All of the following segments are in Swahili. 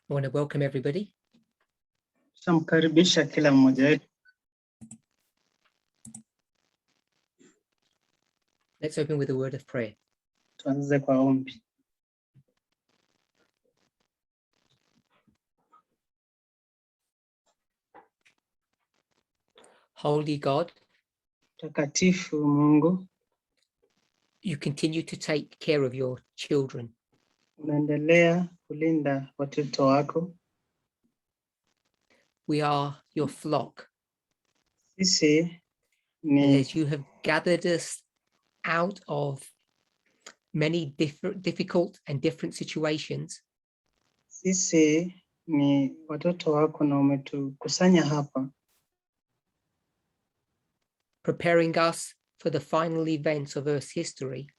I want to welcome everybody. Shamkaribisha kila mmoja wetu. Let's open with a word of prayer. Tuanze kwa ombi. Holy God, Takatifu Mungu, you continue to take care of your children. unaendelea kulinda watoto wako. We are your flock. Sisi And ni as you have gathered us out of many difficult and different situations, watoto wako na umetukusanya hapa, preparing us for the final events of Earth's history.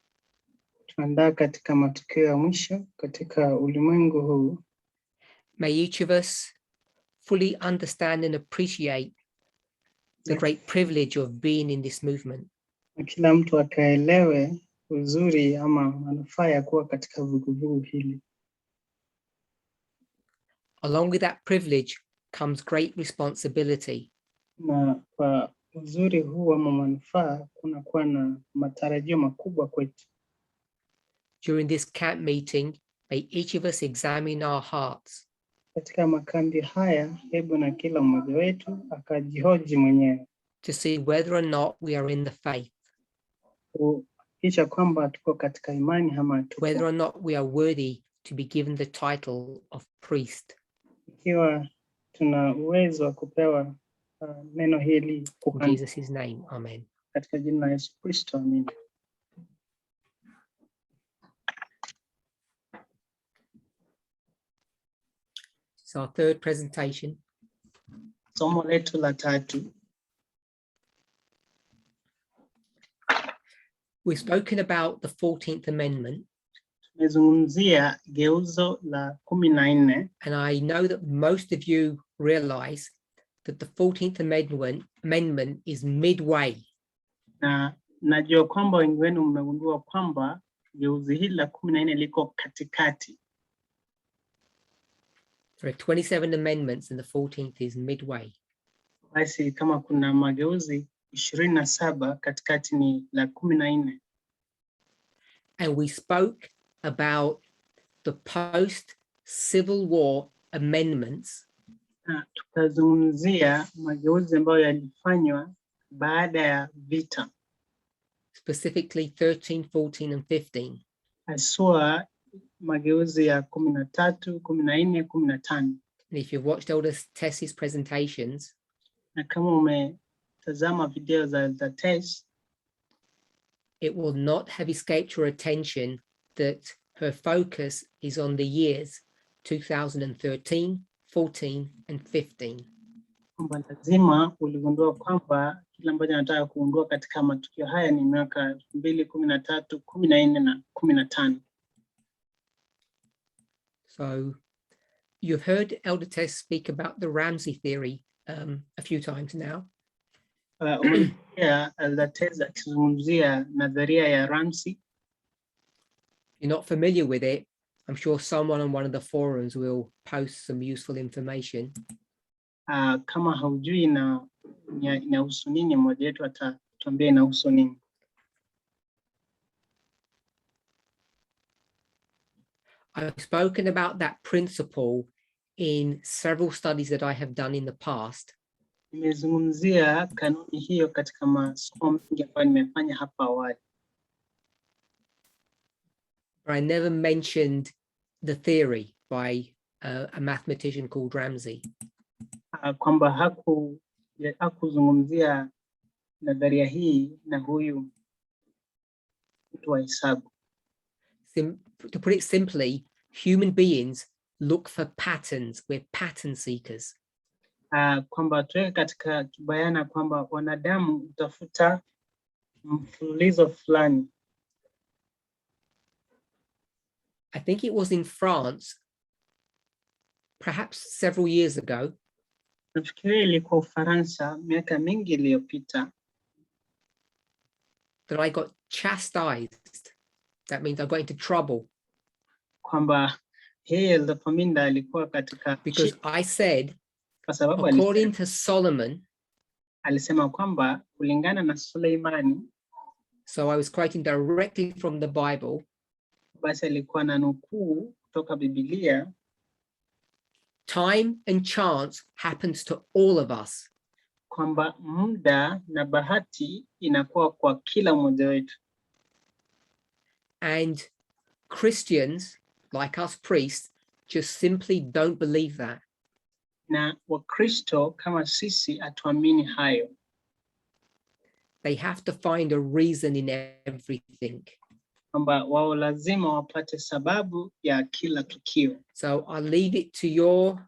tuandaa katika matukio ya mwisho katika ulimwengu huu. May each of us fully understand and appreciate the great privilege of being in this movement. Na kila mtu akaelewe uzuri ama manufaa ya kuwa katika vuguvugu hili. Along with that privilege comes great responsibility. Na kwa uzuri huu ama manufaa kunakuwa na matarajio makubwa kwetu. During this camp meeting, may each of us examine our hearts. Katika makambi haya, hebu na kila mmoja wetu akajihoji mwenyewe, to see whether or not we are in the faith, kisha kwamba tuko katika imani ama tuko, whether or not we are worthy to be given the title of priest. Ikiwa tuna uwezo wa kupewa neno hili In kuhani. Jesus' name, amen. Katika jina la Yesu Kristo, amina. So our third presentation. Somo letu la tatu. We've spoken about the 14th Amendment. Tumezungumzia geuzo la 14. And I know that most of you realize that the 14th Amendment is midway. Na najua kwamba wengi wenu mmegundua kwamba geuzi hili la 14 liko katikati. There are 27 amendments and the 14th is midway. Basi kama kuna mageuzi 27, katikati ni la 14. And we spoke about the post-Civil War amendments. Na tukazungumzia mageuzi ambayo yalifanywa baada ya vita. Specifically 13, 14 and 15. Haswa mageuzi ya 13, 14, 15. And if you've watched Elder Tess's presentations, na kama umetazama video za Tess, it will not have escaped your attention that her focus is on the years 2013, 14 and 15. Kwamba lazima uligundua kwamba kila mmoja anataka kuundua katika matukio haya ni miaka 2013, 14 na 15. So you've heard Elder Tess speak about the Ramsey theory a few times now. Elder Tess akizungumzia nadharia ya Ramsey. You're not familiar with it, I'm sure someone on one of the forums will post some useful information. Kama haujui inahusu nini, mmoja wetu atatuambia inahusu nini. I've spoken about that principle in several studies that I have done in the past. Nimezungumzia kanuni hiyo katika masomo mengi ambayo nimefanya hapa awali. But I never mentioned the theory by a mathematician called Ramsey. Kwamba hakuzungumzia nadharia hii na huyu mtu wa hesabu. To put it simply, human beings look for patterns. We're pattern seekers. Kwamba tuweke katika kibayana kwamba wanadamu utafuta mfululizo fulani. I think it was in France, perhaps several years ago. Nafikiria ilikuwa Ufaransa miaka mingi iliyopita. That I got chastised. That means I got into trouble. Kwamba Elder Parminder alikuwa katika because I said, kwa sababu according to Solomon, alisema kwamba kulingana na Suleimani, so I was quoting directly from the Bible, basi alikuwa na nukuu kutoka Biblia, time and chance happens to all of us. kwamba muda na bahati inakuwa kwa kila mmoja wetu. And Christians, like us priests, just simply don't believe that. Na Wakristo kama sisi hatuamini hayo. They have to find a reason in everything. Kwamba wao lazima wapate sababu ya kila tukio. So I'll leave it to your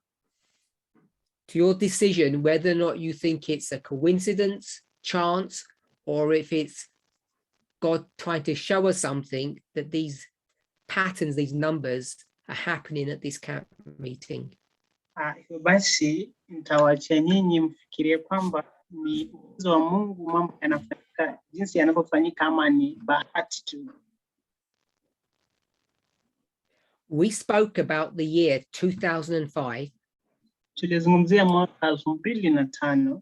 decision whether or not you think it's a coincidence, chance, or if it's God trying to show us something, that these patterns, these numbers are happening at this camp meeting. Basi nitawaachia nyinyi mfikirie kwamba ni uwezo wa Mungu mambo yanafanyika jinsi yanavyofanyika ama ni bahati tu. We spoke about the year 2005. Tulizungumzia mwaka 2005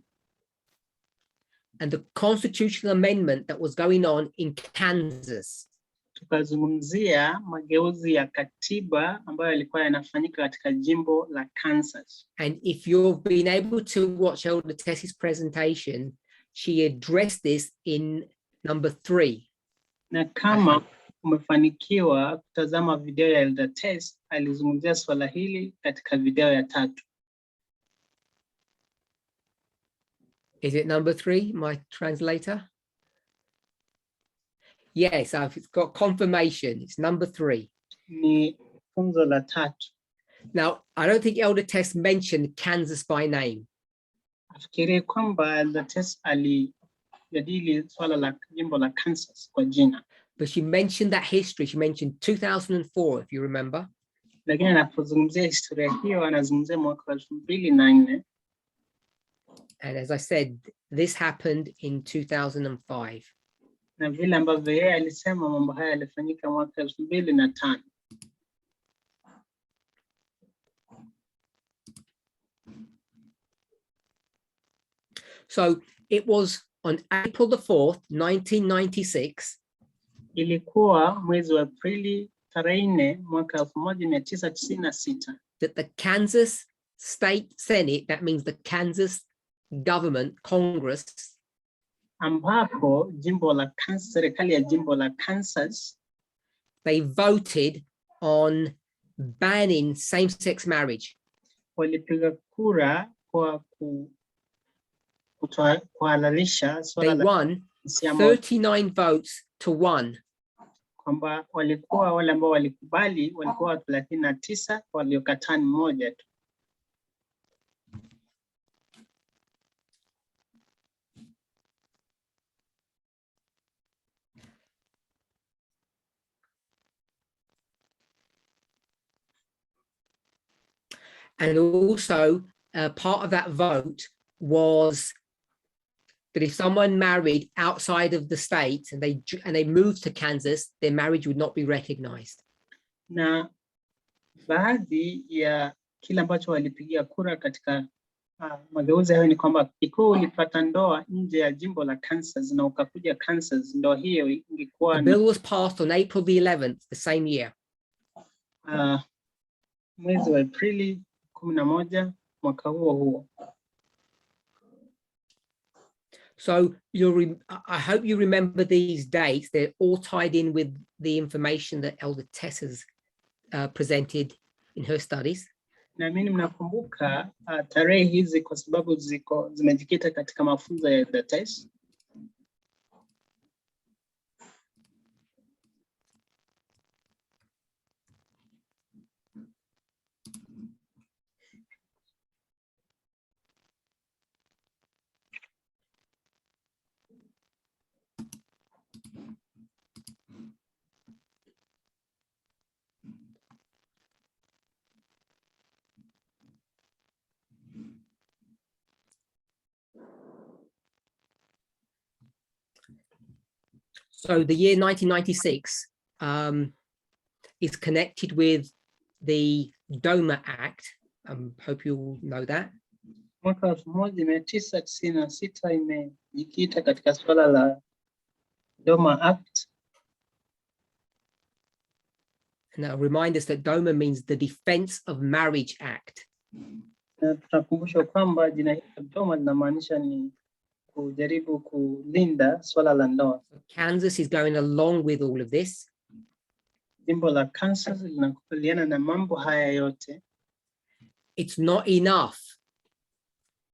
and the constitutional amendment that was going on in Kansas. Tukazungumzia mageuzi ya katiba ambayo yalikuwa yanafanyika katika jimbo la Kansas. And if you've been able to watch Elder Tess's presentation, she addressed this in number 3. Na kama umefanikiwa kutazama video ya Elder Tess, alizungumzia swala hili katika video ya 3. Is it number 3, my translator? Yes, I've got confirmation. It's number 3. Ni funzo la 3. Now, I don't think Elder Tess mentioned Kansas by name. Afikirie kwamba Elder Tess alijadili swala la jimbo la Kansas kwa jina. But she mentioned that history. She mentioned 2004, if you remember. Lakini anapozungumzia historia hiyo anazungumzia mwaka 2004. And as I said, this happened in 2005. Na vile ambavyo yeye alisema mambo haya yalifanyika mwaka 2005. So it was on April the 4th, 1996. Ilikuwa mwezi wa Aprili tarehe 4 mwaka 1996. That the Kansas State Senate, that means the Kansas Government Congress, ambapo jimbo la Kansas, serikali ya jimbo la Kansas, they voted on banning same-sex marriage. Walipiga kura kwa kuhalalisha swala they won 39 votes to 1. Kwamba walikuwa wale ambao walikubali walikuwa 39, waliokataa 1 tu. And also part of that vote was that if someone married outside of the state and they moved to Kansas, their marriage would not be recognized. Na baadhi ya kile ambacho walipigia kura katika mageuzi hayo ni kwamba ikiwa ulipata ndoa nje ya jimbo la Kansas na ukakuja Kansas, ndoa hiyo ingekuwa. The bill was passed on April the 11th, the same year. Mwezi wa Aprili 11 mwaka huo. So I hope you remember these dates. They're all tied in with the information that Elder Tess has presented in her studies. Na mimi mnakumbuka tarehe hizi kwa sababu zimejikita katika mafunzo ya Elder Tess. So the year 1996 is connected with the DOMA Act. Hope you all know that. Mwaka 1996 imejikita katika swala la DOMA Act. And I'll remind us that DOMA means the Defense of Marriage Act. Na tunakumbushwa kwamba jina hili DOMA linamaanisha ni kujaribu kulinda swala la ndoa. Kansas is going along with all of this. Jimbo la Kansas linakubaliana na mambo haya yote. It's not enough.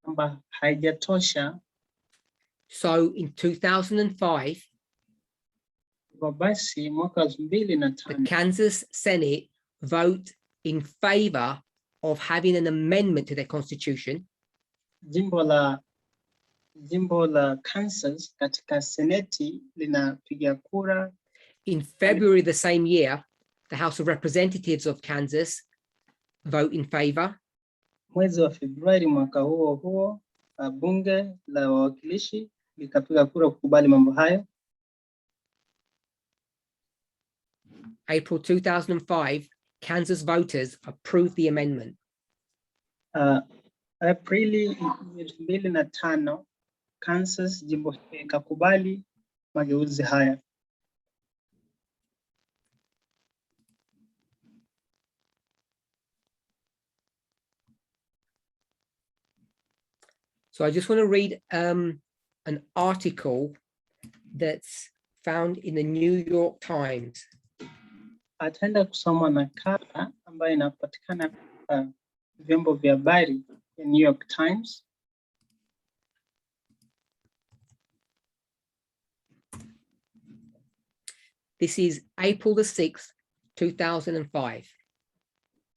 Kwamba haijatosha. So in 2005, basi mwaka 2005, the Kansas Senate vote in favor of having an amendment to their constitution. Jimbo la Kansas katika seneti linapiga kura. In February the same year, the House of Representatives of Kansas vote in favor. Mwezi wa Februari mwaka huo bunge la wawakilishi likapiga kura kukubali mambo hayo. April 2005, Kansas voters approved the amendment. Aprili 2005, Kansas jimbo ikakubali mageuzi haya. So I just want to read an article that's found in the New York Times. Ataenda kusoma nakala ambayo inapatikana katika vyombo vya habari ya New York Times. This is April the 6th, 2005.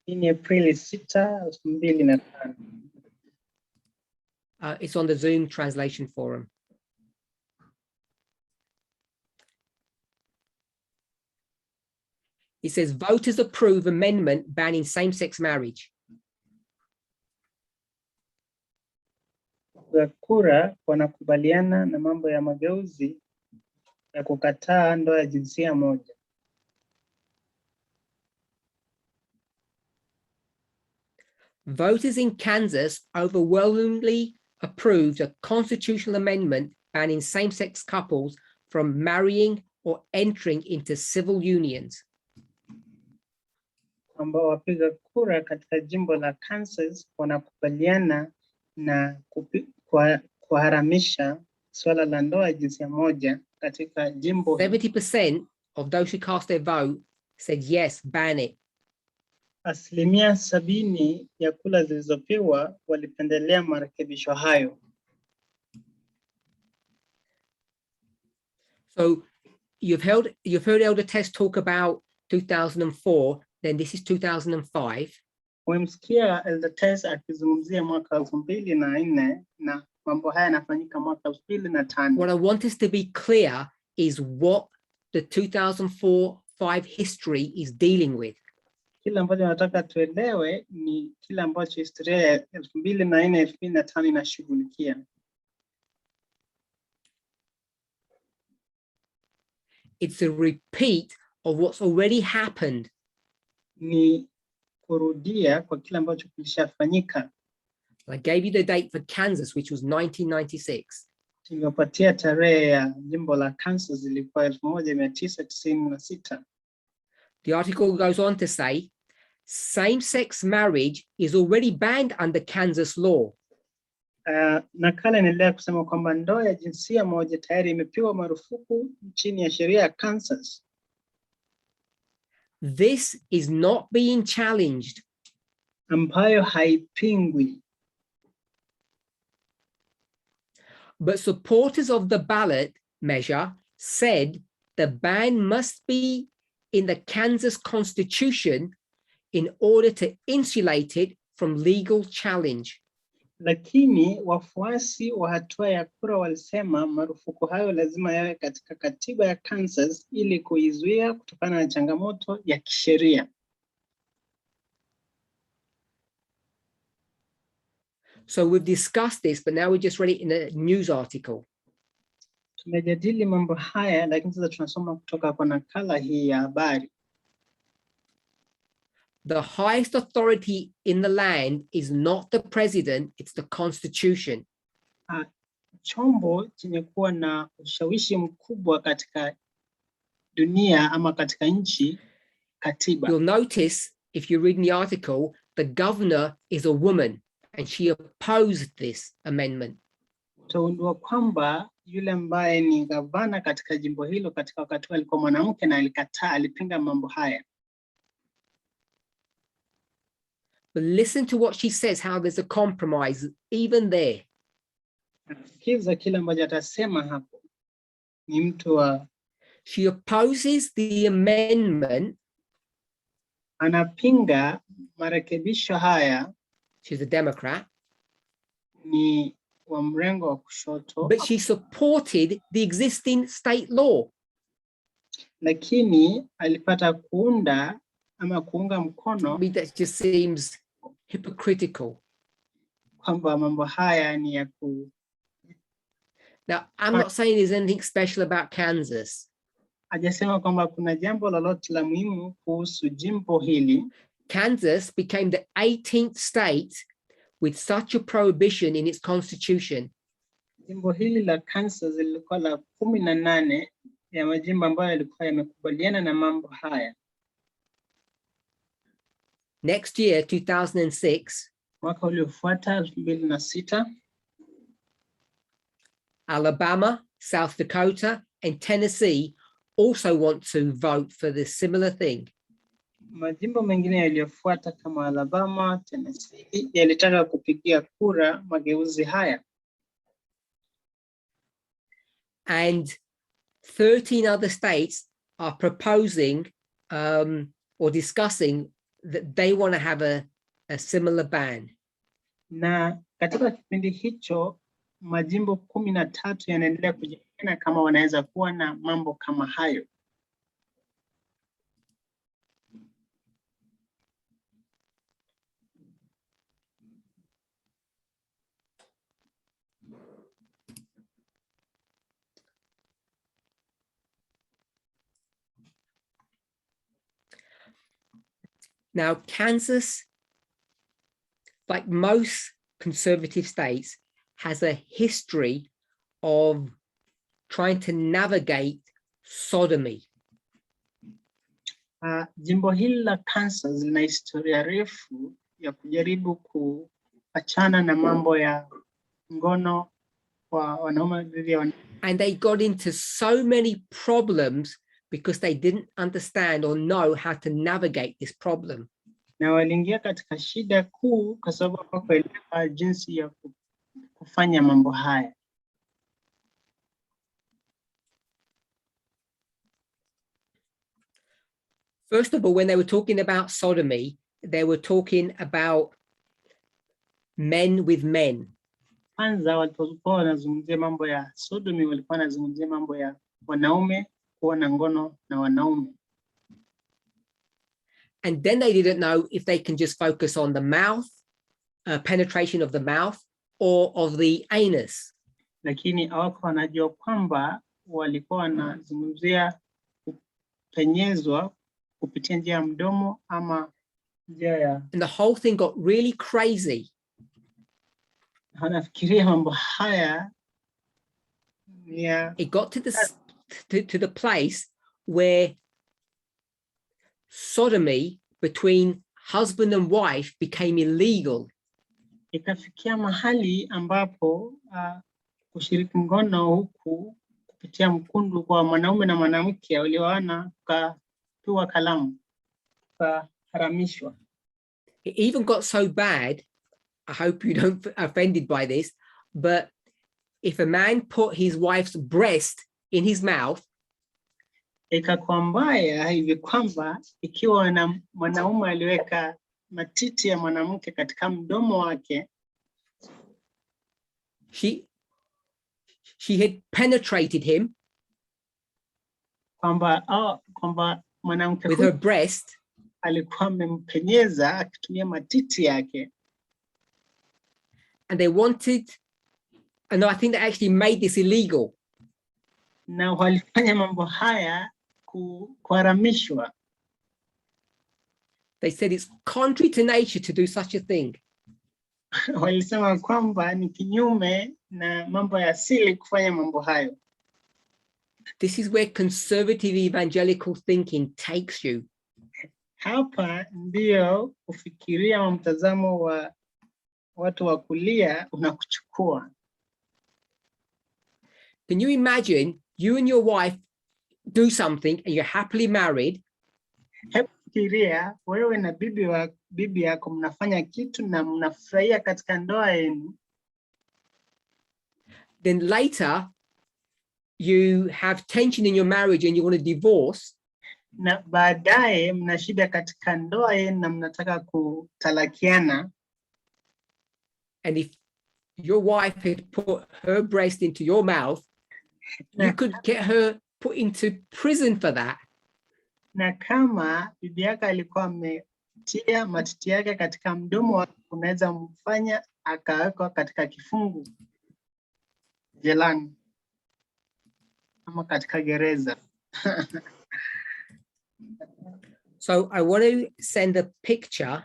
Ni Aprili 6, 2005. It's on the Zoom translation forum. It says voters approve amendment banning same-sex marriage. Kura wanakubaliana na mambo ya mageuzi ya kukataa ndoa ya jinsia moja. Voters in Kansas overwhelmingly approved a constitutional amendment banning same-sex couples from marrying or entering into civil unions. Ambao wapiga kura katika jimbo la Kansas wanakubaliana na kuharamisha swala la ndoa ya jinsia moja katika jimbo. 70% of those who cast their vote said yes, ban it. 70% ya kura zilizopigwa walipendelea marekebisho hayo. So you've heard Elder Tess talk about 2004, then this is 2005. Umemsikia Elder Tess akizungumzia mwaka 2004 na mambo haya yanafanyika mwaka 2005. What I want us to be clear is what the 2004-5 history is dealing with. Kila ambacho nataka tuelewe ni kila ambacho historia ya 2004-2005 inashughulikia. It's a repeat of what's already happened. Ni kurudia kwa kila ambacho kilishafanyika. I gave you the date for Kansas, which was 1996. Nilipatia tarehe ya jimbo la Kansas ilikuwa 1996. The article goes on to say, same-sex marriage is already banned under Kansas law. Nakala inaendelea kusema kwamba ndoa ya jinsia moja tayari imepigwa marufuku chini ya sheria ya Kansas. This is not being challenged. Ambayo haipingwi. But supporters of the ballot measure said the ban must be in the Kansas Constitution in order to insulate it from legal challenge. Lakini wafuasi wa hatua ya kura walisema marufuku hayo lazima yawe katika katiba ya Kansas ili kuizuia kutokana na changamoto ya kisheria. So we've discussed this, but now we're just read it in a news article. Tumejadili mambo haya, lakini sasa tunasoma kutoka kwa nakala hii ya habari. the highest authority in the land is not the president, it's the constitution. Chombo chenye kuwa na ushawishi mkubwa katika dunia ama katika nchi, katiba. You'll notice if you read the article, the governor is a woman and she opposed this amendment. Utaundua kwamba yule ambaye ni gavana katika jimbo hilo katika wakati alikuwa mwanamke na alikataa, alipinga mambo haya. But listen to what she says, how there's a compromise even there. Sikiza kile ambacho atasema hapo. Ni mtu wa She opposes the amendment. Anapinga marekebisho haya. She's a Democrat. Ni wa mrengo wa kushoto. But she supported the existing state law. Lakini alipata kuunda ama kuunga mkono. That just seems hypocritical. Kwamba mambo haya ni ya ku. Now, I'm not saying there's anything special about Kansas. Hajasema kwamba kuna jambo lolote la muhimu kuhusu jimbo hili. Kansas became the 18th state with such a prohibition in its constitution. Jimbo hili la Kansas lilikuwa la 18 ya majimbo ambayo yalikuwa yamekubaliana na mambo haya. Next year, 2006, mwaka uliofuata 2006, Alabama, South Dakota, and Tennessee also want to vote for this similar thing. Majimbo mengine yaliyofuata kama Alabama, Tennessee yalitaka kupigia kura mageuzi haya. And 13 other states are proposing or discussing that they want to have a similar ban. Na katika kipindi hicho majimbo 13 yanaendelea kujadiliana kama wanaweza kuwa na mambo kama hayo. Now, Kansas, like most conservative states, has a history of trying to navigate sodomy. Jimbo hili la Kansas lina historia refu ya kujaribu kuachana na mambo ya ngono kwa wanaume dhidi ya wanawake. And they got into so many problems because they didn't understand or know how to navigate this problem. Na waliingia katika shida kuu kwa sababu hawakuelewa jinsi ya kufanya mambo haya. First of all, when they were talking about sodomy, they were talking about men with men. Kwanza walipokuwa wanazungumzia mambo ya sodomy, walikuwa wanazungumzia mambo ya wanaume kuwa na ngono na wanaume. And then they didn't know if they can just focus on the mouth, penetration of the mouth, or of the anus. Lakini hawako wanajua kwamba walikuwa wanazungumzia kupenyezwa kupitia njia ya mdomo ama njia ya. And the whole thing got really crazy. Wanafikiria mambo haya it got to the place where sodomy between husband and wife became illegal. Ikafikia mahali ambapo kushiriki ngono huku kupitia mkundu kwa mwanaume na mwanamke walioana kapewa kalamu, kaharamishwa. It even got so bad, I hope you don't be offended by this, but if a man put his wife's breast in his mouth, ikakuwa mbaya hivi kwamba ikiwa na mwanaume aliweka matiti ya mwanamke katika mdomo wake, she had penetrated him kwamba mwanamke with her breast, alikuwa amempenyeza akitumia matiti yake. And they wanted, and I think they actually made this illegal. Na walifanya mambo haya kuharamishwa. They said it's contrary to nature to do such a thing. Walisema kwamba ni kinyume na mambo ya asili kufanya mambo hayo. This is where conservative evangelical thinking takes you. Hapa ndio kufikiria mtazamo wa watu wa kulia unakuchukua. Can you imagine you and your wife do something and you're happily married? Fikiria wewe na bibi yako mnafanya kitu na mnafurahia katika ndoa yenu. Then later you have tension in your marriage and you want to divorce. Na baadaye mna shida katika ndoa yenu na mnataka kutalakiana. And if your wife had put her breast into your mouth, you could get her put into prison for that. Na kama bibi yako alikuwa ametia matiti yake katika mdomo wako, unaweza mfanya akawekwa katika kifungu jelani ama katika gereza. So I want to send a picture.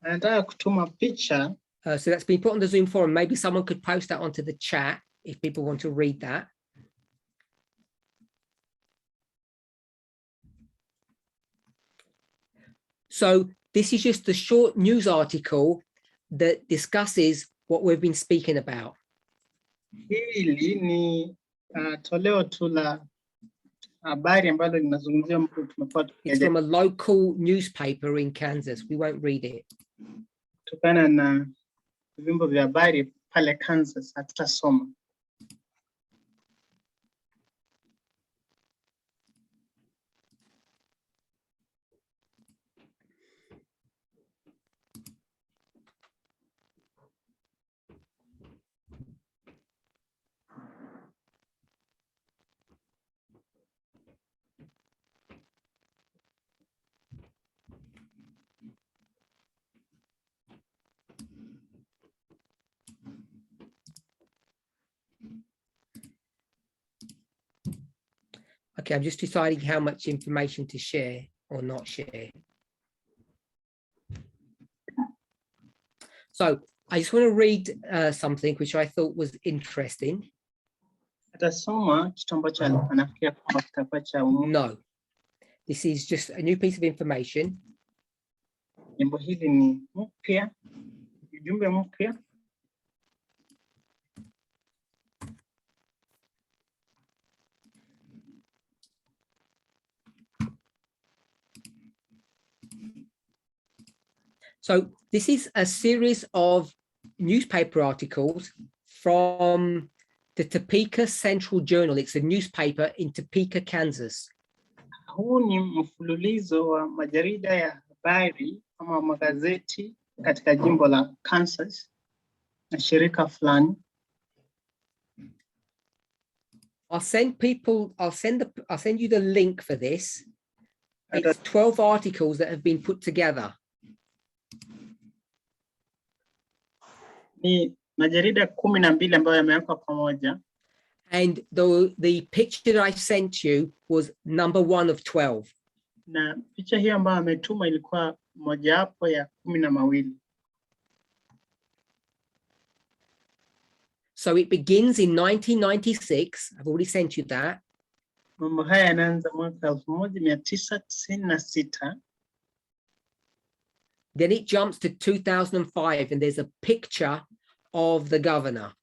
Nataka kutuma picha. So that's been put on the Zoom forum. Maybe someone could post that onto the chat if people want to read that. So this is just a short news article that discusses what we've been speaking about. Hili ni toleo tu la habari ambalo linazungumzia mtu tumekuwa It's from a local newspaper in Kansas. We won't read it. Kutokana na vyombo vya habari pale Kansas, hatutasoma. Okay, I'm just deciding how much information to share or not share. So I just want to read something which I thought was interesting. No, this is just a new piece of information. So this is a series of newspaper articles from the Topeka Central Journal. It's a newspaper in Topeka, Kansas. Huu ni mfululizo wa majarida ya habari ama magazeti katika jimbo la Kansas na shirika fulani. I'll send you the link for this. It's 12 articles that have been put together. Ni majarida 12 ambayo yamewekwa pamoja. And the picture that I sent you was number 1 of 12. Na picha hii ambayo ametuma ilikuwa mojawapo ya 12. So it begins in 1996. I've already sent you that. Mambo haya yanaanza mwaka 1996. Then it jumps to 2005 and there's a picture of the governor.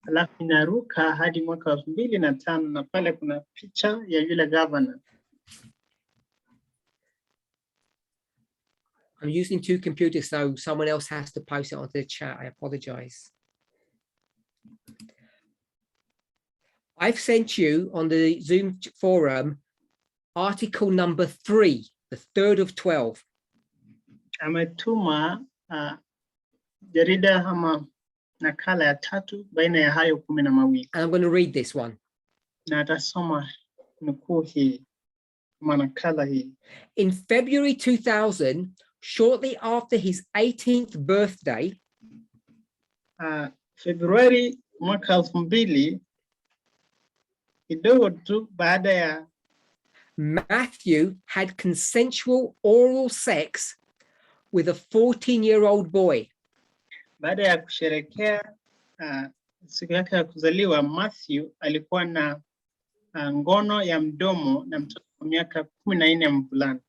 Alafu inaruka hadi mwaka 2005 na pale kuna picha ya yule governor. I'm using 2 computers, so someone else has to post it onto the chat. I apologize. I've sent you on the Zoom forum article number 3, the 3rd of 12. Ametuma jarida ama nakala ya 3 baina ya hayo 12. And I'm going to read this one. Na atasoma nukuu hii ama nakala hii. In February 2000, shortly after his 18th birthday, Februari mwaka 2000, kidogo tu baada ya Matthew had consensual oral sex with a 14-year-old boy. Baada ya kusherekea siku yake ya kuzaliwa, Matthew alikuwa na ngono ya mdomo na mtoto wa miaka 14 mvulana.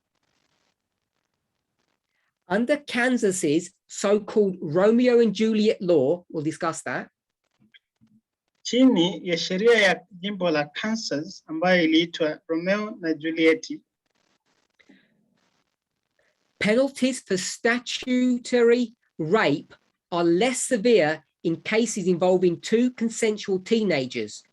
Under Kansas's so-called Romeo and Juliet law, we'll discuss that. Chini ya sheria ya jimbo la Kansas ambayo iliitwa Romeo na Juliet, penalties for statutory rape are less severe in cases involving two consensual teenagers.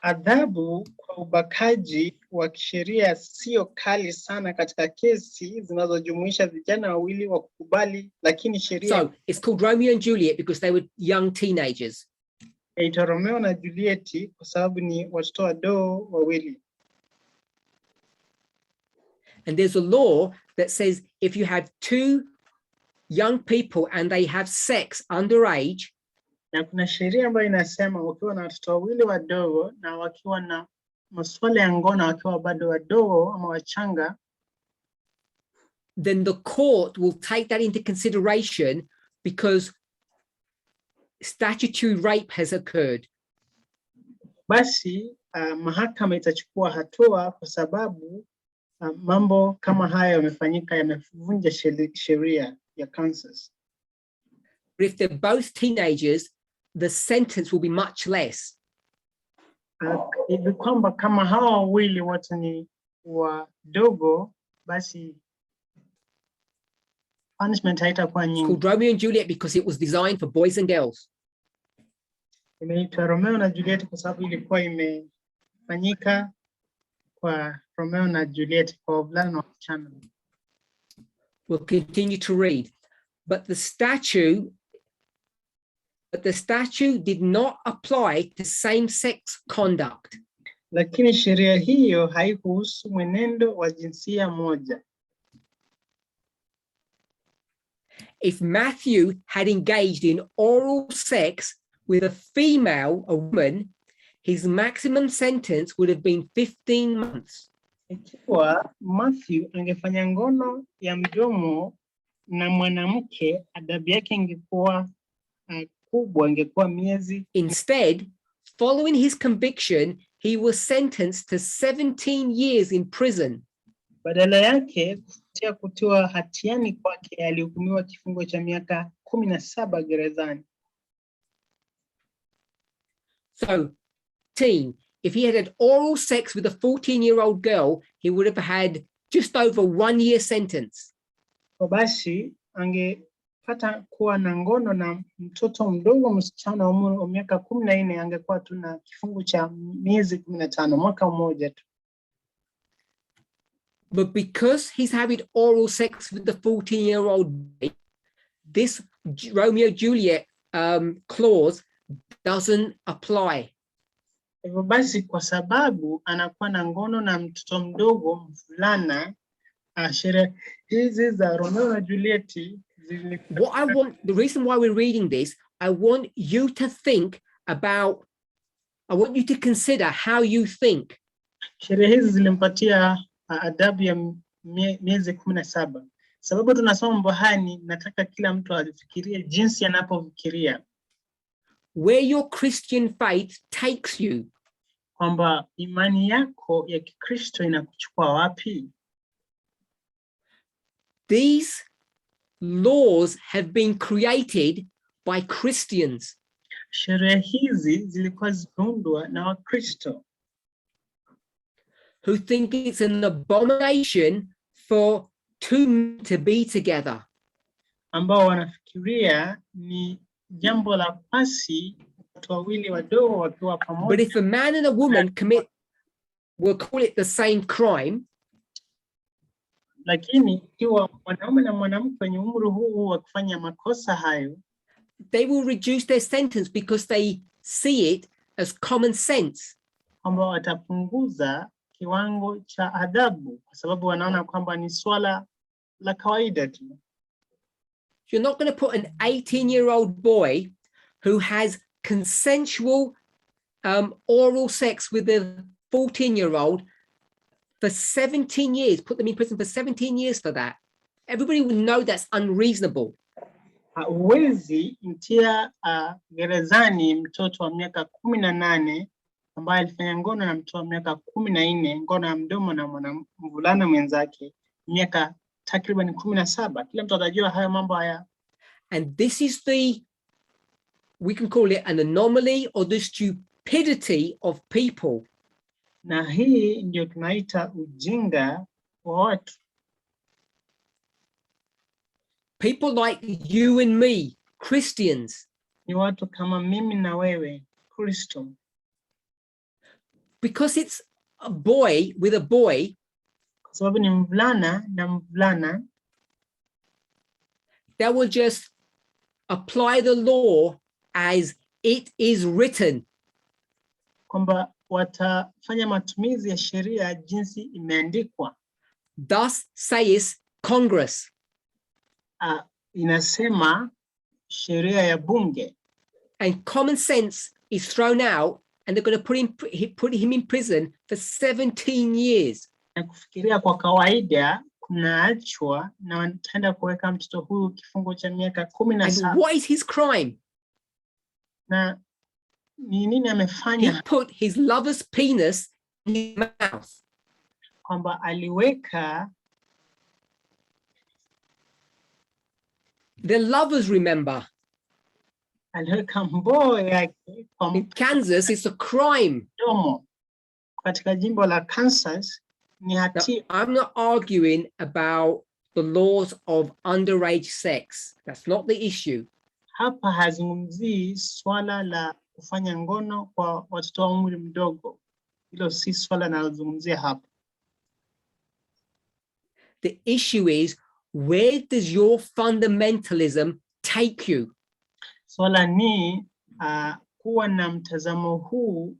Adhabu kwa ubakaji wa kisheria sio kali sana katika kesi zinazojumuisha vijana wawili wa kukubali, lakini sheria. So it's called Romeo and Juliet because they were young teenagers. Inaitwa Romeo na Juliet kwa sababu ni watoto wadogo wawili. And there's a law that says if you have two young people and they have sex underage, na kuna sheria ambayo inasema ukiwa na watoto wawili wadogo na wakiwa na masuala ya ngono wakiwa bado wadogo ama wachanga, then the court will take that into consideration because statutory rape has occurred. Basi mahakama itachukua hatua kwa sababu mambo kama haya yamefanyika, yamevunja sheria ya Kansas. But if they're both teenagers, the sentence will be much less. Hivi kwamba kama hawa wawili wote ni wadogo, basi punishment haitakuwa nyingi. It's called Romeo and Juliet because it was designed for boys and girls. Imeitwa Romeo na Juliet kwa sababu ilikuwa imefanyika kwa Romeo na Juliet kwa wavulana na wasichana. We'll continue to read. But the statute did not apply to same-sex conduct. Lakini sheria hiyo haikuhusu mwenendo wa jinsia moja. If Matthew had engaged in oral sex with a woman, his maximum sentence would have been 15 months. Ikiwa Matthew angefanya ngono ya mdomo na mwanamke, adhabu yake ingekuwa kubwa, ingekuwa miezi. Instead, following his conviction, he was sentenced to 17 years in prison. Badala yake, kufuatia kutiwa hatiani kwake, alihukumiwa kifungo cha miaka 17 gerezani. So, if he had oral sex with a 14-year-old girl, he would have had just over 1 year sentence. Kwa basi, angepata kuwa na ngono na mtoto mdogo msichana wa miaka 14, angekuwa tu na kifungo cha miezi 15, mwaka mmoja tu. But because he's having oral sex with the 14-year-old boy, this Romeo-Juliet clause doesn't apply. Hivyo basi kwa sababu anakuwa na ngono na mtoto mdogo mvulana, sheria hizi za Romeo na Juliet the reason why we're reading this, I want you to consider how you think. Sheria hizi zilimpatia adhabu ya miezi 17. Sababu tunasoma mambo haya, nataka kila mtu afikirie jinsi anapofikiria. Where your Christian faith takes you. Kwamba imani yako ya Kikristo inakuchukua wapi? These laws have been created by Christians. Sheria hizi zilikuwa zimeundwa na Wakristo who think it's an abomination for two men to be together. Ambao wanafikiria ni jambo la pasi watu wawili wadogo wakiwa pamoja. But if a man and a woman we'll call it the same crime. Lakini ikiwa mwanaume na mwanamke wenye umri huu wakifanya makosa hayo, they will reduce their sentence because they see it as common sense. Kwamba watapunguza kiwango cha adhabu kwa sababu wanaona kwamba ni swala la kawaida tu. You're not going to put an 18-year-old boy who has consensual oral sex with a 14-year-old for 17 years, put them in prison for 17 years for that. Everybody would know that's unreasonable. Huwezi mtia gerezani mtoto wa miaka 18 ambaye alifanya ngono na mtoto wa miaka 14, ngono ya mdomo na mvulana mwenzake miaka takriban 17. Kila mtu atajua hayo mambo haya. And this is we can call it an anomaly or the stupidity of people. Na hii ndio tunaita ujinga wa watu. People like you and me, Christians. Ni watu kama mimi na wewe, Kristo. Because it's a boy with a boy. Kwa sababu ni mvulana na mvulana. They will just apply the law as it is written. Kwamba watafanya matumizi ya sheria jinsi imeandikwa. Thus says Congress. Inasema sheria ya bunge. And common sense is thrown out and they're going to put him in prison for 17 years. Na kufikiria kwa kawaida kunaachwa na wataenda kuweka mtoto huyu kifungo cha miaka 17. And what is his crime? Na ni nini amefanya? He put his lover's penis in his mouth. Kwamba aliweka the lovers, remember. Aliweka mboo yake in Kansas, it's a crime. Katika jimbo la Kansas ni hatia. I'm not arguing about the laws of underage sex. That's not the issue. Hapa hazungumzii swala la kufanya ngono kwa watoto wa umri mdogo. Hilo si swala nalozungumzia hapa. The issue is, where does your fundamentalism take you? Swala ni kuwa na mtazamo huu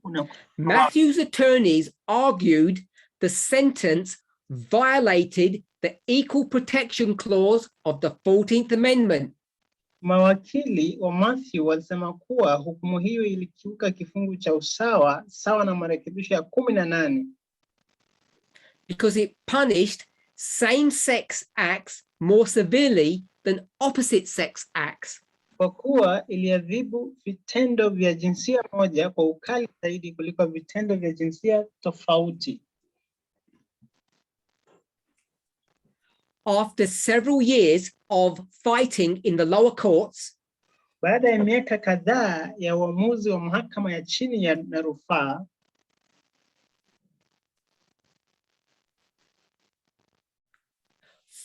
Matthew's attorneys argued the sentence violated the Equal Protection Clause of the 14th Amendment. Mawakili wa Matthew walisema kuwa hukumu hiyo ilikiuka kifungu cha usawa sawa na marekebisho ya 18. Because it punished same-sex acts more severely than opposite-sex acts. Kwa kuwa iliadhibu vitendo vya jinsia moja kwa ukali zaidi kuliko vitendo vya jinsia tofauti. After several years of fighting in the lower courts, baada ya miaka kadhaa ya uamuzi wa mahakama ya chini ya rufaa,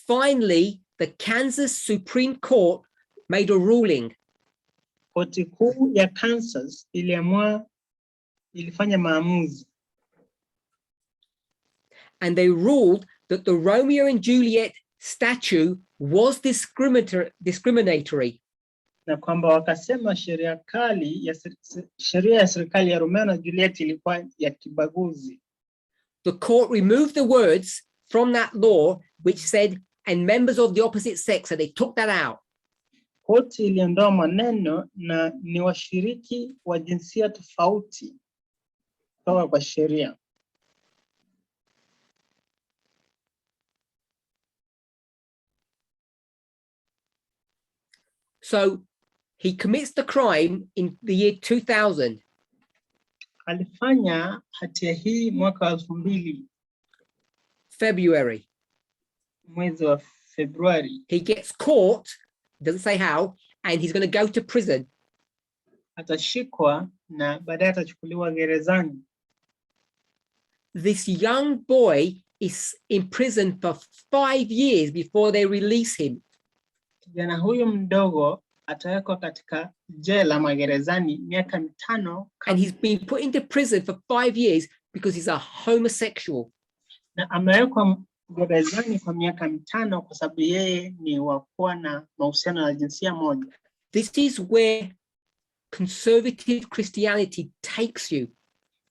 finally the Kansas Supreme Court made a ruling. Koti kuu ya Kansas ilifanya maamuzi. And they ruled that the Romeo and Juliet statute was discriminatory. Na kwamba wakasema sheria ya serikali ya Romeo na Juliet ilikuwa ya kibaguzi. The court removed the words from that law which said, and members of the opposite sex, and they took that out. Koti iliondoa maneno na ni washiriki wa jinsia tofauti kutoka kwa sheria. So he commits the crime in the year 2000. Alifanya hatia hii mwaka 2000. February. Mwezi wa Februari. He gets caught, doesn't say how, and he's going to go to prison. Atashikwa na baadaye atachukuliwa gerezani. This young boy is in prison for 5 years before they release him. Kijana huyu mdogo atawekwa katika jela magerezani miaka 5. And he's been put into prison for 5 years because he's a homosexual. Na amewekwa gerezani kwa miaka 5 kwa sababu yeye ni wa kuwa na mahusiano na jinsia moja. This is where conservative Christianity takes you.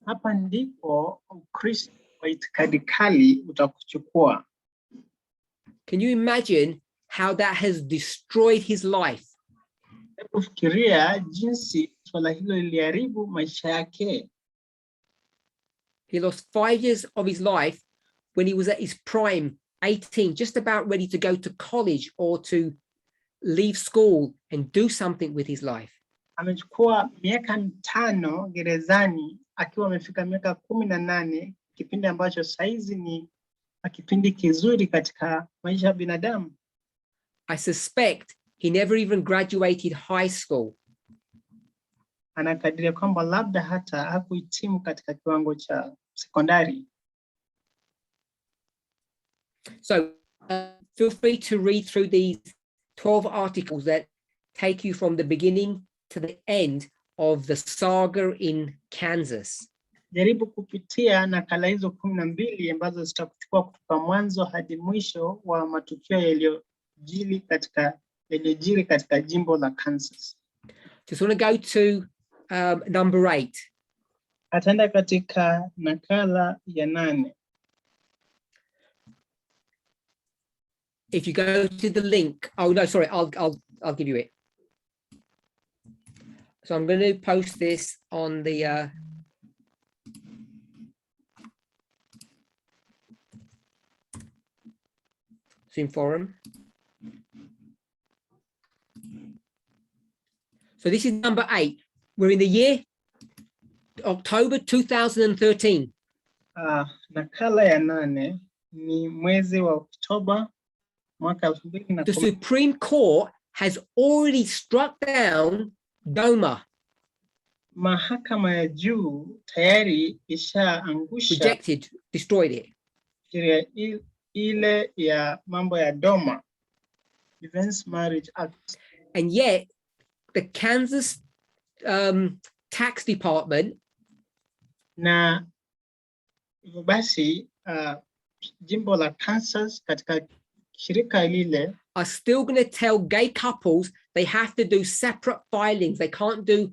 Hapa ndipo Ukristo wa itikadi kali utakuchukua. Can you imagine how that has destroyed his life? Fikiria jinsi swala hilo liliharibu maisha yake. He lost 5 years of his life when he was at his prime, 18, just about ready to go to college or to leave school and do something with his life. Amechukua miaka 5 gerezani akiwa amefika miaka 18, kipindi ambacho saizi ni kipindi kizuri katika maisha ya binadamu. I suspect he never even graduated high school. Anakadiria kwamba labda hata hakuhitimu katika kiwango cha sekondari. So feel free to read through these 12 articles that take you from the beginning to the end of the saga in Kansas. Jaribu kupitia nakala hizo 12 ambazo zitakuchukua kutoka mwanzo hadi mwisho wa matukio yaliyojiri katika jimbo la Kansas. Just want to go to number 8. Ataenda katika nakala ya 8. If you go to the link, oh no, sorry, I'll give you it. So I'm going to post this on the Zoom forum. So this is number 8. We're in the year October 2013. Nakala ya 8 ni mwezi wa Oktoba mwaka 2013. The Supreme Court has already struck down Ndoa. Mahakama ya juu tayari ishaangusha, rejected, destroyed it. Sheria ile ya mambo ya Ndoa, Divorce Marriage Act. And yet the Kansas tax department na hivyo basi jimbo la Kansas katika shirika lile are still going to tell gay couples they have to do separate filings. They can't do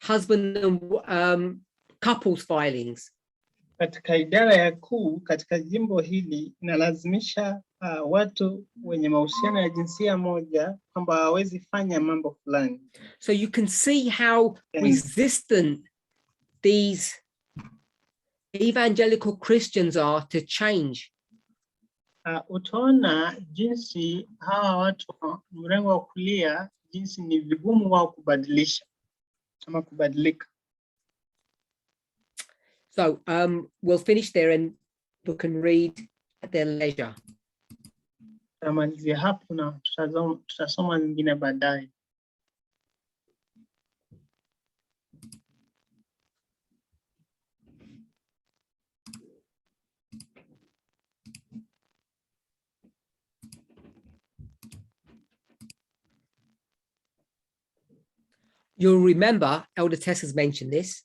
husband and couples filings. Katika idara ya kuu katika jimbo hili inalazimisha watu wenye mahusiano ya jinsia moja kwamba hawezi fanya mambo fulani. So you can see how resistant these evangelical Christians are to change. Utaona jinsi hawa watu mrengo wa kulia jinsi ni vigumu wao kubadilisha ama kubadilika. So we'll finish there and we can read at their leisure. Tamalizia hapo na tutasoma nyingine baadaye. You'll remember Elder Tess has mentioned this.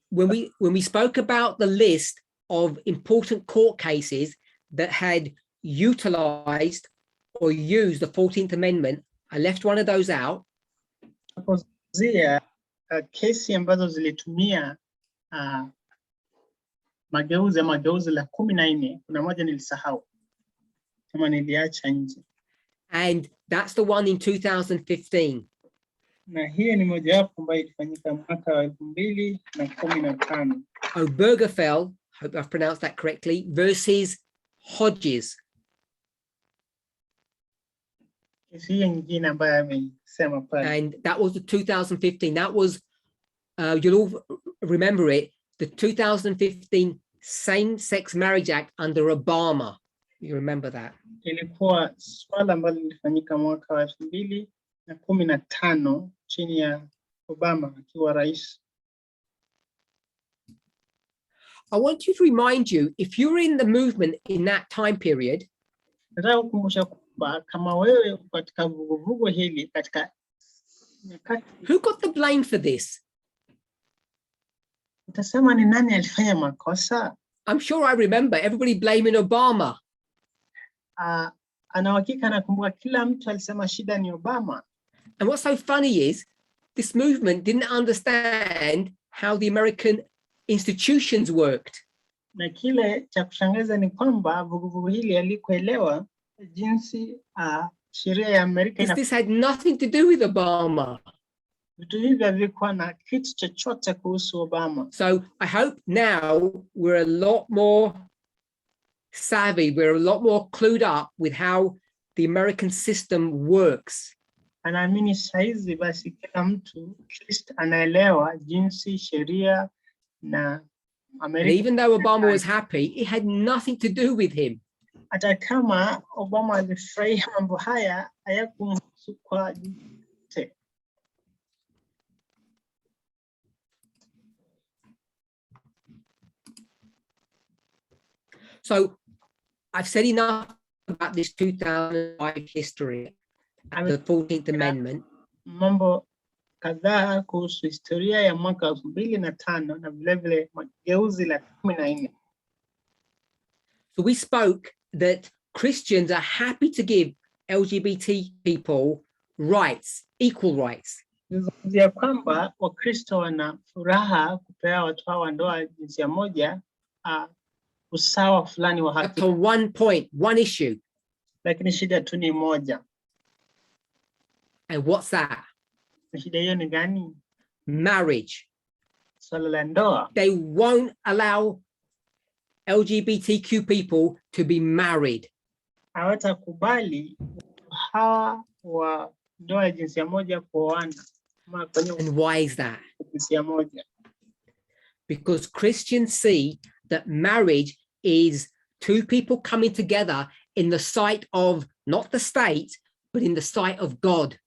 When we spoke about the list of important court cases that had utilized or used the 14th Amendment, I left one of those out. Kesi ambazo zilitumia mageuzi la 14, kuna moja nilisahau kama niliacha nje. And that's the one in 2015. Na hiyo ni moja wapo ambayo ilifanyika mwaka wa 2015. Obergefell, hope I've pronounced that correctly, versus Hodges. Hiyo nyingine ambayo amesema pale. And that was the 2015. That was, you'll all remember it, the 2015 Same-Sex Marriage Act under Obama. You remember that? Ilikuwa swala ambalo lilifanyika mwaka wa 2015 chini ya Obama akiwa rais. I want you to remind you, if you were in the movement in that time period, nataka kukumbusha kwamba kama wewe katika vuguvugu hili katika nyakati, who got the blame for this? Utasema ni nani alifanya makosa? I'm sure I remember everybody blaming Obama. Ana hakika nakumbuka kila mtu alisema shida ni Obama. And what's so funny is this movement didn't understand how the American institutions worked. Na kile cha kushangaza ni kwamba vuguvugu hili halikuelewa jinsi sheria ya Amerika this had nothing to do with Obama. Vitu hivi havikuwa na kitu chochote kuhusu Obama. So I hope now we're a lot more savvy, we're a lot more clued up with how the American system works. Anaamini saizi basi kila mtu anaelewa jinsi sheria na And even though Obama was happy, it had nothing to do with him. Hata kama Obama alifurahia mambo haya, hayakumhusu kwa yote. So I've said enough about this 2005 history and the 14th Amendment. Mambo kadhaa kuhusu historia ya mwaka 2005 na vile vile mageuzi la 14. So we spoke that Christians are happy to give LGBT people rights, equal rights. Nizungumzia kwamba Wakristo wana furaha kupea watu hawa ndoa jinsia moja usawa fulani wa haki. Up to one point, one issue. Lakini shida tu ni moja. And what's that? Shida hiyo ni gani? Marriage. Swala la ndoa. They won't allow LGBTQ people to be married. Hawatakubali hawa wa ndoa ya jinsia moja kuoana. And why is that? Jinsia moja. Because Christians see that marriage is two people coming together in the sight of not the state, but in the sight of God.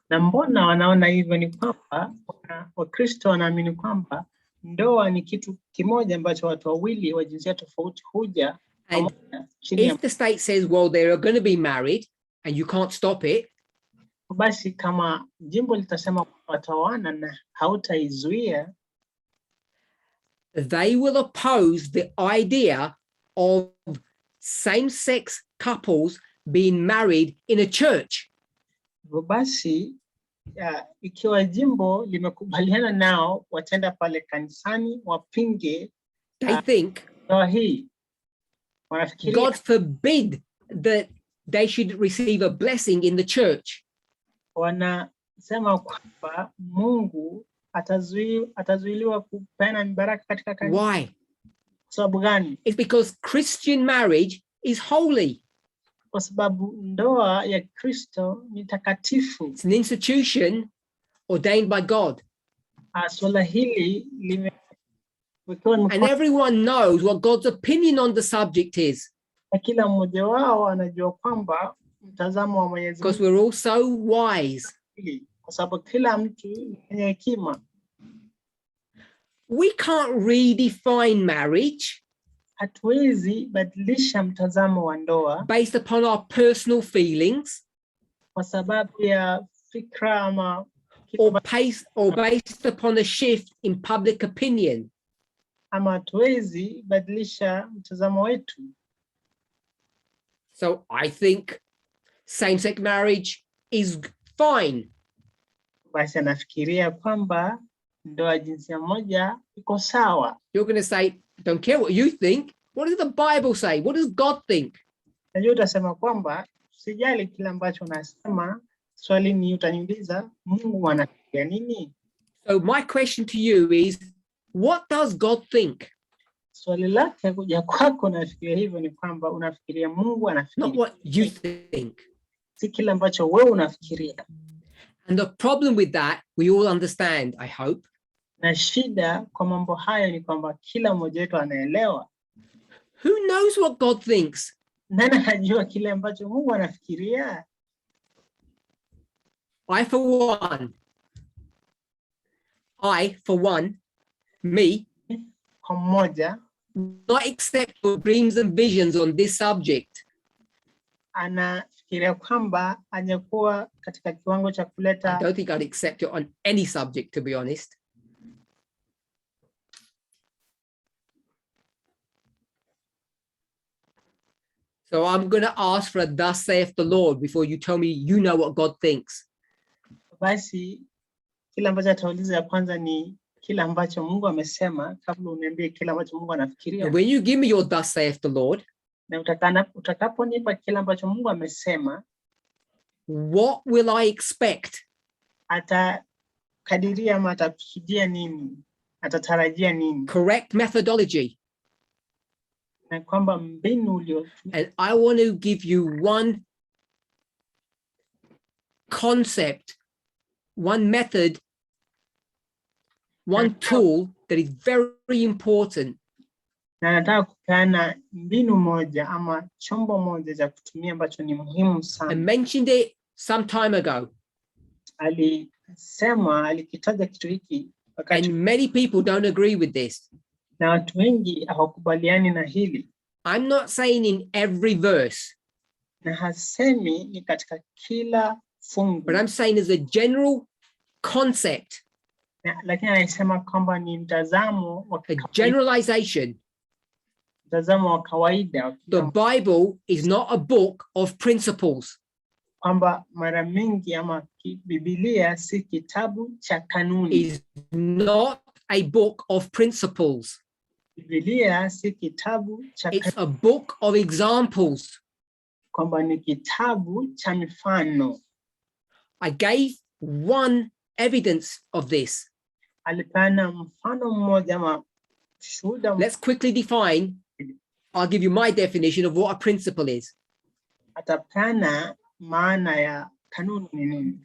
Na mbona wanaona hivyo ni kwamba Wakristo wanaamini kwamba ndoa ni kitu kimoja ambacho watu wawili wa jinsia tofauti huja. And if the state says, well, they are going to be married and you can't stop it, basi kama jimbo litasema wataoana na hautaizuia, they will oppose the idea of same-sex couples being married in a church. Basi ikiwa jimbo limekubaliana nao, watenda pale kanisani wapinge. They think hii. God forbid that they should receive a blessing in the church. Wanasema kwamba Mungu atazuiliwa kupeana baraka katika kanisa. Why? Sababu gani? It's because Christian marriage is holy. Kwa sababu ndoa ya Kristo ni takatifu. It's an institution ordained by God. Swala hili and everyone knows what God's opinion on the subject is. Kila mmoja wao anajua kwamba mtazamo wa Mwenyezi Mungu. Because we're all so wise. Kwa sababu kila mtu mwenye hekima. We can't redefine marriage. Hatuwezi badilisha mtazamo wa ndoa based upon our personal feelings, kwa sababu ya fikra ama or based upon a shift in public opinion. Ama hatuwezi badilisha mtazamo wetu. So I think same-sex marriage is fine. Basi nafikiria kwamba ndoa jinsia moja iko sawa. You're going to say, don't care what you think. What does the Bible say? What does God think? Najua utasema kwamba sijali kile ambacho unasema, swali ni utaniuliza Mungu anafikiria nini? So my question to you is, what does God think? Swali lake kuja kwako nafikiria hivyo ni kwamba unafikiria Mungu anafikiria. Not what you think. Si kile ambacho wewe unafikiria. And the problem with that, we all understand, I hope. Na shida kwa mambo hayo ni kwamba kila mmoja wetu anaelewa. Who knows what God thinks? Nani anajua kile ambacho Mungu anafikiria? I for one, me, kwa mmoja, not accept your dreams and visions on this subject. Anafikiria kwamba angekuwa katika kiwango cha kuleta. I don't think I'd accept it on any subject, to be honest. So I'm going to ask for a thus saith the Lord before you tell me you know what God thinks. Basi kila ambacho atauliza ya kwanza ni kila ambacho Mungu amesema kabla uniambie kila ambacho Mungu anafikiria. And when you give me your thus saith the Lord, na utakaponipa kila ambacho Mungu amesema, what will I expect? atakadiria ama atakusudia nini, atatarajia nini, correct methodology. na kwamba mbinu uliotumia. And I want to give you one concept, one method, one tool that is very important. Na nataka kupeana mbinu moja ama chombo moja cha kutumia ambacho ni muhimu sana. I mentioned it some time ago. Alikitaja kitu hiki wakati, and many people don't agree with this. Na watu wengi hawakubaliani na hili. I'm not saying in every verse. Na hasemi ni katika kila fungu. But I'm saying as a general concept. Lakini anasema kwamba ni mtazamo wa a generalization. Mtazamo wa kawaida. The Bible is not a book of principles. Kwamba mara mingi ama Biblia si kitabu cha kanuni. Is not a book of principles. Biblia si kitabu cha It's a book of examples. Kwamba ni kitabu cha mifano. I gave one evidence of this. Alipana mfano mmoja ama shuhuda. Let's quickly define. I'll give you my definition of what a principle is. Atapana maana ya kanuni ni nini?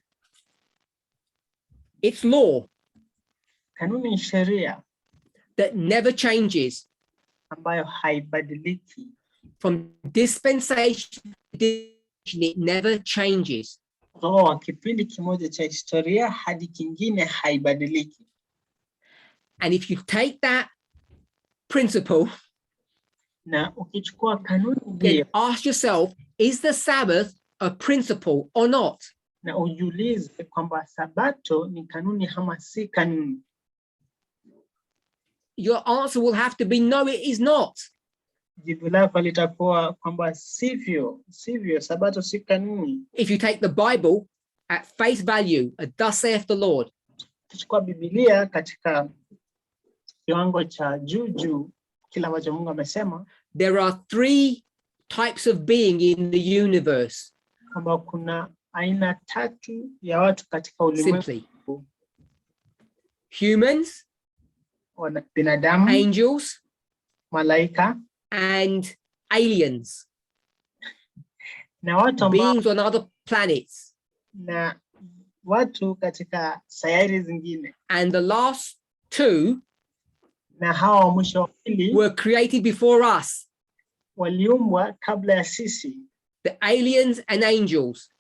It's law. Kanuni ni sheria that never changes. Ambayo haibadiliki. From dispensation to dispensation, it never changes. Kutoka kipindi kimoja cha historia hadi kingine haibadiliki. And if you take that principle, na ukichukua kanuni, then ask yourself, is the Sabbath a principle or not? Na ujiulize kwamba sabato ni kanuni ama si kanuni. Your answer will have to be no, it is not. Jibu lako litakuwa kwamba sivyo, sabato si kanuni. If you take the Bible at face value, thus saith the Lord. Ukichukua Biblia katika kiwango cha juu kila ambacho Mungu amesema. There are 3 types of being in the universe. Kwamba kuna aina 3 ya watu katika ulimwengu. Simply. Humans, binadamu, angels, malaika, and aliens. Na watu beings on other planets. Na watu katika sayari zingine. And the last 2 na hawa mwisho wawili were created before us. Waliumbwa kabla ya sisi. The aliens and angels.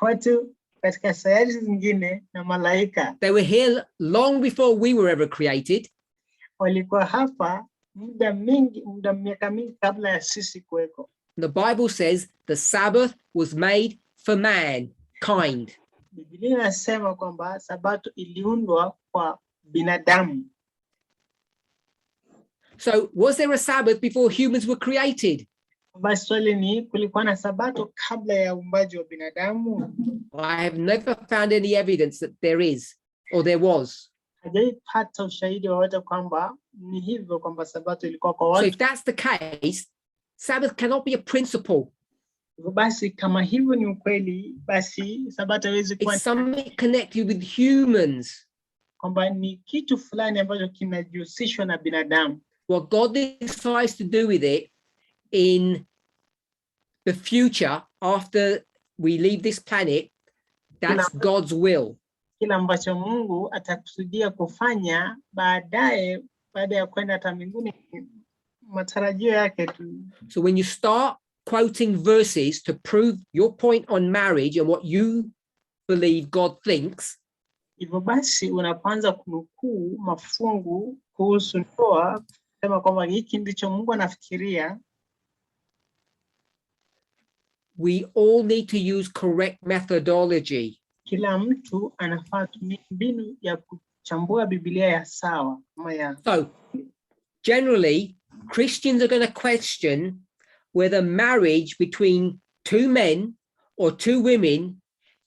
Watu katika sayari zingine na malaika. They were here long before we were ever created. Walikuwa hapa muda miaka mingi kabla ya sisi kuweko. The Bible says the Sabbath was made for mankind. Biblia inasema kwamba sabato iliundwa kwa binadamu. So was there a Sabbath before humans were created? Basi swali ni kulikuwa na sabato kabla ya uumbaji wa binadamu? I have never found any evidence that there is or there was. Hajaipata ushahidi wowote kwamba ni hivyo kwamba sabato ilikuwa kwa watu. So if that's the case, Sabbath cannot be a principle. Basi kama hivyo ni ukweli, basi sabato haiwezi kuwa. It's something connected with humans. Kwamba ni kitu fulani ambacho kinajihusishwa na binadamu. What God decides to do with it in the future after we leave this planet, that's God's will. Kila ambacho Mungu atakusudia kufanya baadaye, baada ya kwenda hata mbinguni, matarajio yake tu. So when you start quoting verses to prove your point on marriage and what you believe God thinks, hivyo basi unapoanza kunukuu mafungu kuhusu ndoa, sema kwamba hiki ndicho Mungu anafikiria. We all need to use correct methodology. Kila mtu anafaa kutumia mbinu ya kuchambua Biblia ya sawa. So generally, Christians are going to question whether marriage between 2 men or 2 women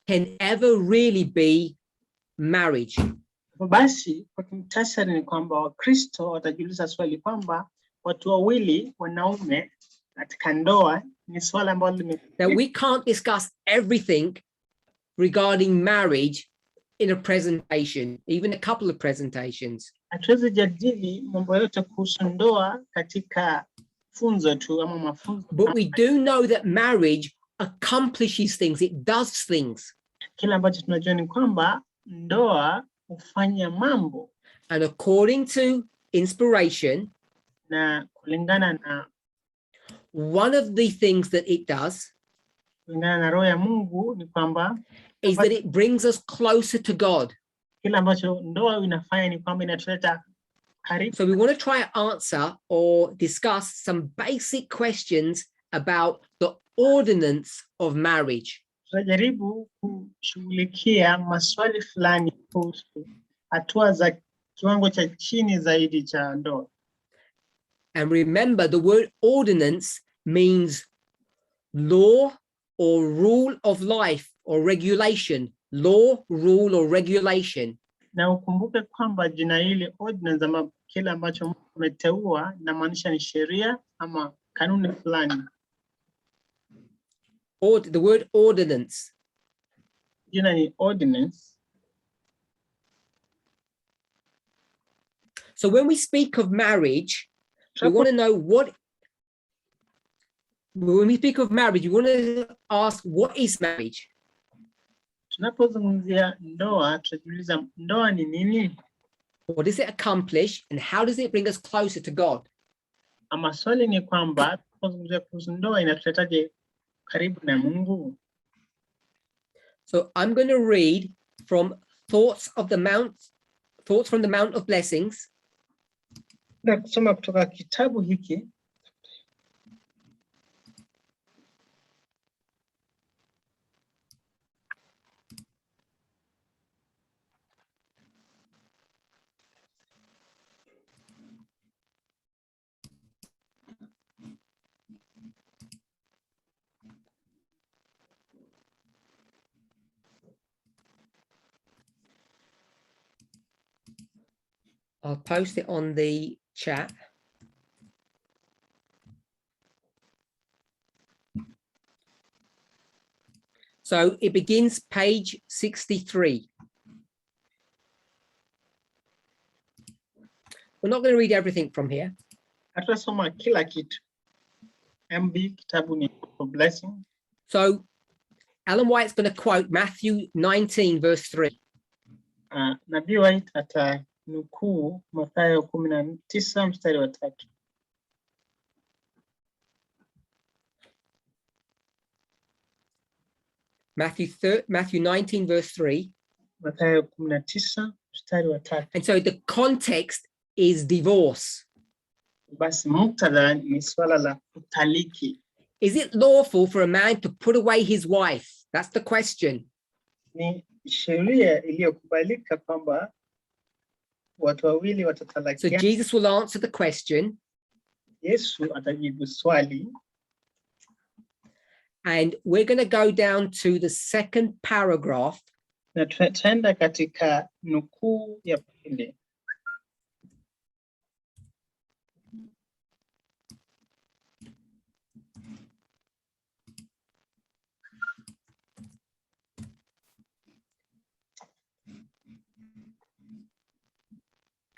can ever really be marriage. Basi kwa kimtasari ni kwamba Wakristo watajiuliza swali kwamba watu wawili wanaume katika ndoa ni swala ambalo Now we can't discuss everything regarding marriage in a presentation, even a couple of presentations. Hatuwezi jadili mambo yote kuhusu ndoa katika funzo tu ama mafunzo. But we do know that marriage accomplishes things, it does things. Kila ambacho tunajua ni kwamba ndoa hufanya mambo. And according to inspiration, na kulingana na one of the things that it does kulingana na roho ya Mungu ni kwamba is that it brings us closer to God. Kila ambacho ndoa inafanya ni kwamba inatuleta karibu. So we want to try to answer or discuss some basic questions about the ordinance of marriage. Tunajaribu kushughulikia maswali fulani kuhusu hatua za kiwango cha chini zaidi cha ndoa. And remember, the word ordinance means law or rule of life or regulation. Law, rule, or regulation. Na ukumbuke kwamba jina hili ordinance ama kile ambacho Mungu ameteua inamaanisha ni sheria ama kanuni fulani. The word ordinance. Jina ni ordinance. So when we speak of marriage, we want to know when we speak of marriage, we want to ask, what is marriage? Tunapozungumzia ndoa, tunajiuliza ndoa ni nini? What does it accomplish and how does it bring us closer to God? Ama swali ni kwamba tunapozungumzia kuhusu ndoa inatuletaje karibu na Mungu? So I'm going to read from Thoughts from the Mount of Blessings. Na kusoma kutoka kitabu hiki. I'll post it on the chat. So it begins page 63. We're not going to read everything from here. Hatusoma kila kitu. MB kitabu ni for blessing. So Ellen White's going to quote Matthew 19 verse 3. Nabii White atanukuu Mathayo 19 mstari wa 3. Matthew 19 verse 3. Mathayo 19 mstari wa 3. And so the context is divorce. Basi muktadha ni swala la kutaliki. Is it lawful for a man to put away his wife? That's the question. Ni sheria iliyokubalika kwamba watu wawili watatalakiana. So Jesus will answer the question. Yesu atajibu swali. And we're going to go down to the second paragraph. Na tutaenda katika nukuu ya pili.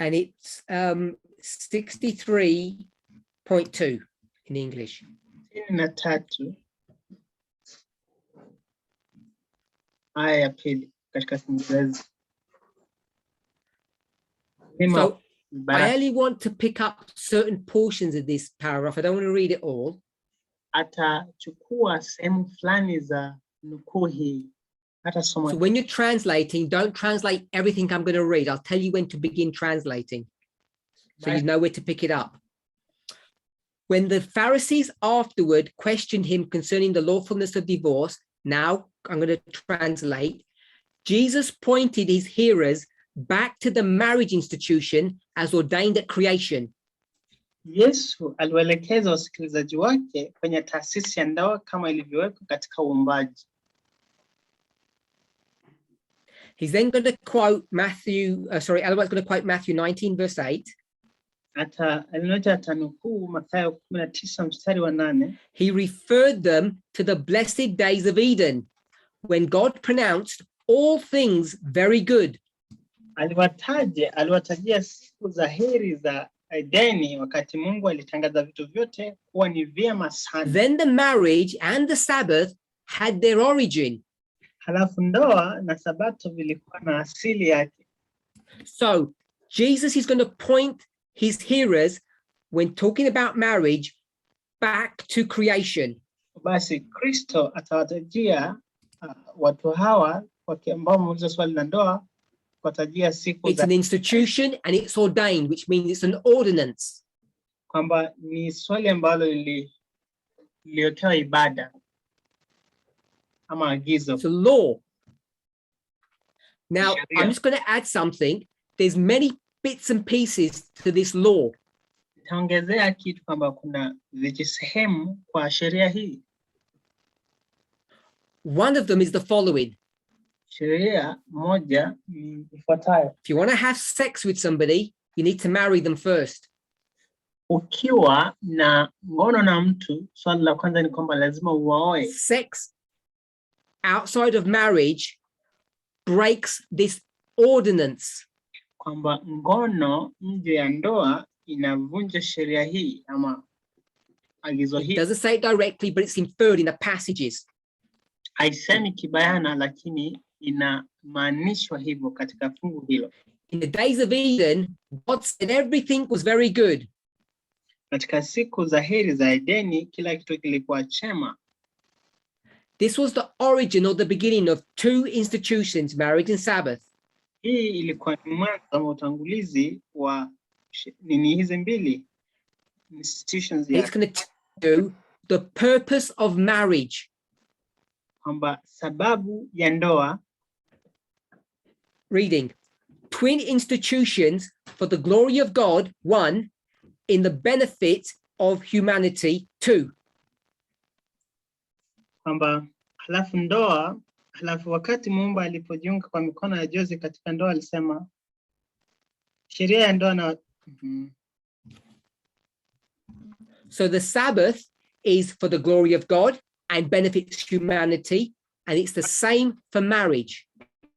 And it's 63.2 in English. 63 aya ya pili katika Kiingereza. So I only want to pick up certain portions of this paragraph. I don't want to read it all. Atachukua sehemu fulani za nukuu hii. So when you're translating, don't translate everything I'm going to read. I'll tell you when to begin translating, so you know where to pick it up. When the Pharisees afterward questioned him concerning the lawfulness of divorce, now I'm going to translate, Jesus pointed his hearers back to the marriage institution as ordained at creation. Yesu aliwaelekeza wasikilizaji wake kwenye taasisi ya ndoa kama ilivyowekwa katika uumbaji. He's then going to quote Ellen White's going to quote Matthew 19 verse 8. Atanukuu Mathayo 19 mstari wa 8. He referred them to the blessed days of Eden, when God pronounced all things very good. Aliwatajia siku za heri za Edeni wakati Mungu alitangaza vitu vyote kuwa ni vyema sana. Then the marriage and the Sabbath had their origin. Halafu ndoa na sabato vilikuwa na asili yake. So Jesus is going to point his hearers when talking about marriage back to creation. Basi Kristo atawatajia watu hawa ambao wameuliza swali la ndoa, kuwatajia siku It's an institution and it's ordained, which means it's an ordinance. Kwamba ni swali ambalo liliokewa ibada ama agizo. It's a law. Now, I'm just going to add something. There's many bits and pieces to this law. Nitaongezea kitu kwamba kuna vijisehemu kwa sheria hii. One of them is the following. Sheria moja ni ifuatayo. If you want to have sex with somebody, you need to marry them first. Ukiwa na ngono na mtu, swali la kwanza ni kwamba lazima uwaoe. Sex outside of marriage breaks this ordinance. Kwamba ngono nje ya ndoa inavunja sheria hii ama agizo hii. It doesn't say it directly, but it's inferred in the passages. Haisemi kibayana, lakini inamaanishwa hivyo katika fungu hilo. In the days of Eden, God said everything was very good. Katika siku za heri za Edeni, kila kitu kilikuwa chema. This was the origin or the beginning of two institutions, marriage and Sabbath. Hii ilikuwa ni mwanzo wa utangulizi wa nini hizi mbili institutions. It's going to do the purpose of marriage. Kwamba sababu ya ndoa. Reading. Twin institutions for the glory of God, one, in the benefit of humanity, two. Kwamba halafu ndoa, halafu wakati Muumba alipojiunga kwa mikono ya jozi katika ndoa alisema sheria ya ndoa na So the Sabbath is for the glory of God and benefits humanity, and it's the same for marriage.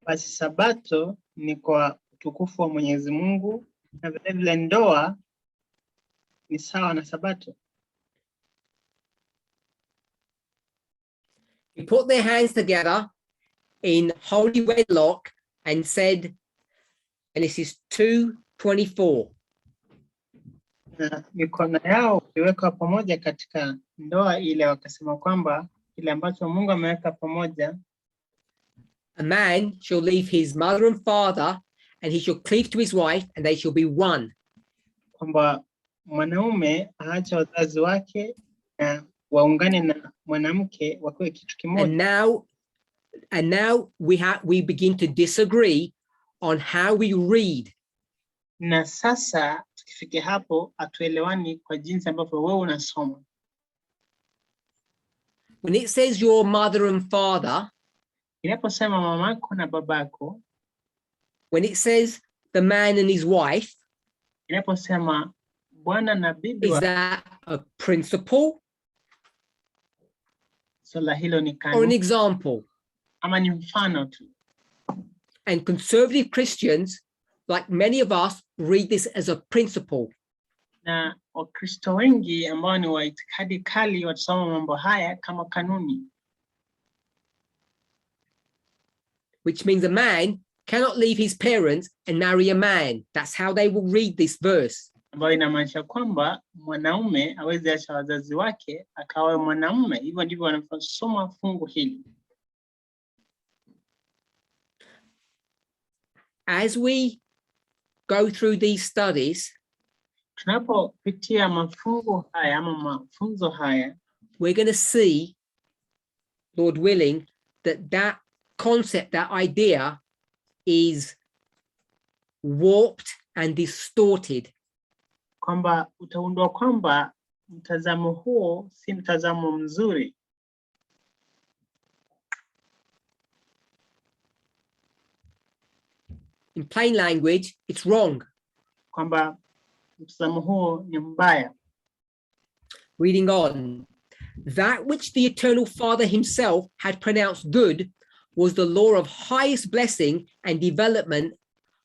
Basi sabato ni kwa utukufu wa Mwenyezi Mungu na vile vile ndoa ni sawa na sabato. He put their hands together in holy wedlock and said, and this is 2:24. Na mikono yao iliwekwa pamoja katika ndoa ile, wakasema kwamba kile ambacho Mungu ameweka pamoja. A man shall leave his mother and father, and he shall cleave to his wife, and they shall be one. Kwamba mwanaume aache wazazi wake na waungane na mwanamke wakuwe kitu kimoja. And now we begin to disagree on how we read. Na sasa tukifikia hapo atuelewani kwa jinsi ambavyo wewe unasoma. When it says your mother and father, inaposema mamako na babako, when it says the man and his wife, inaposema bwana na bibi, is that a principle? So la hilo ni kanuni or an example? Ama ni mfano tu. And conservative Christians, like many of us, read this as a principle. Na Wakristo wengi ambao ni wa itikadi kali watasoma mambo haya kama kanuni. Which means a man cannot leave his parents and marry a man. That's how they will read this verse. Ambayo inamaanisha kwamba mwanaume hawezi acha wazazi wake akawa mwanamume. Hivyo ndivyo wanavyosoma fungu hili. As we go through these studies, tunapopitia mafungu haya ama mafunzo haya, we're going to see, Lord willing, that concept, that idea is warped and distorted. Kwamba utaundwa kwamba mtazamo huo si mtazamo mzuri. In plain language, it's wrong. Kwamba mtazamo huo ni mbaya. Reading on. That which the eternal Father himself had pronounced good, was the law of highest blessing and development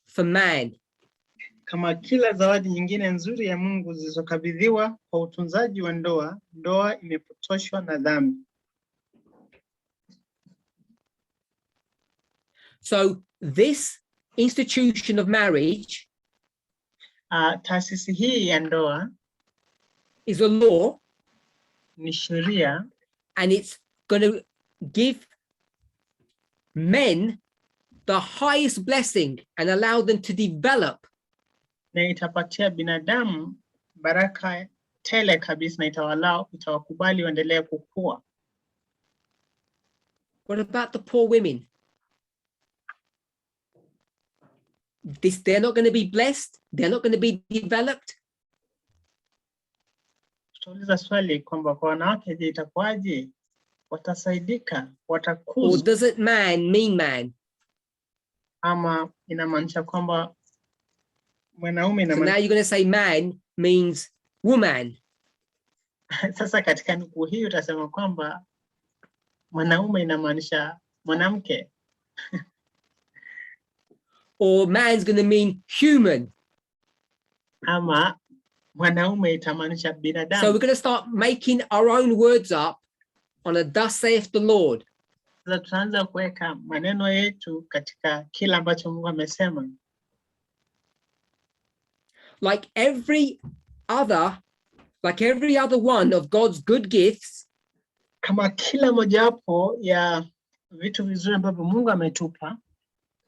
for man. Kama kila zawadi nyingine nzuri ya Mungu zilizokabidhiwa kwa utunzaji wa ndoa, ndoa imepotoshwa na dhambi. So this institution of marriage taasisi hii ya ndoa is a law, ni sheria, and it's going to give men the highest blessing and allow them to develop. Na itapatia binadamu baraka tele kabisa na itawakubali waendelee kukua. What about the poor women? They're not going to be blessed. They're not going to be developed. Tutauliza swali kwamba kwa wanawake je, itakuwaje? Watasaidika, watakuzwa? Or does it man mean man? Ama inamaanisha kwamba mwanaume So now you're going to say man means woman. Sasa katika nukuu hii utasema kwamba mwanaume inamaanisha mwanamke. Or man's going to mean human. Ama mwanaume itamaanisha binadamu. So we're going to start making our own words up on a thus saith the Lord. Sasa tutaanza kuweka maneno yetu katika kila ambacho Mungu amesema. Like every other one of God's good gifts, kama kila mojawapo ya vitu vizuri ambavyo Mungu ametupa,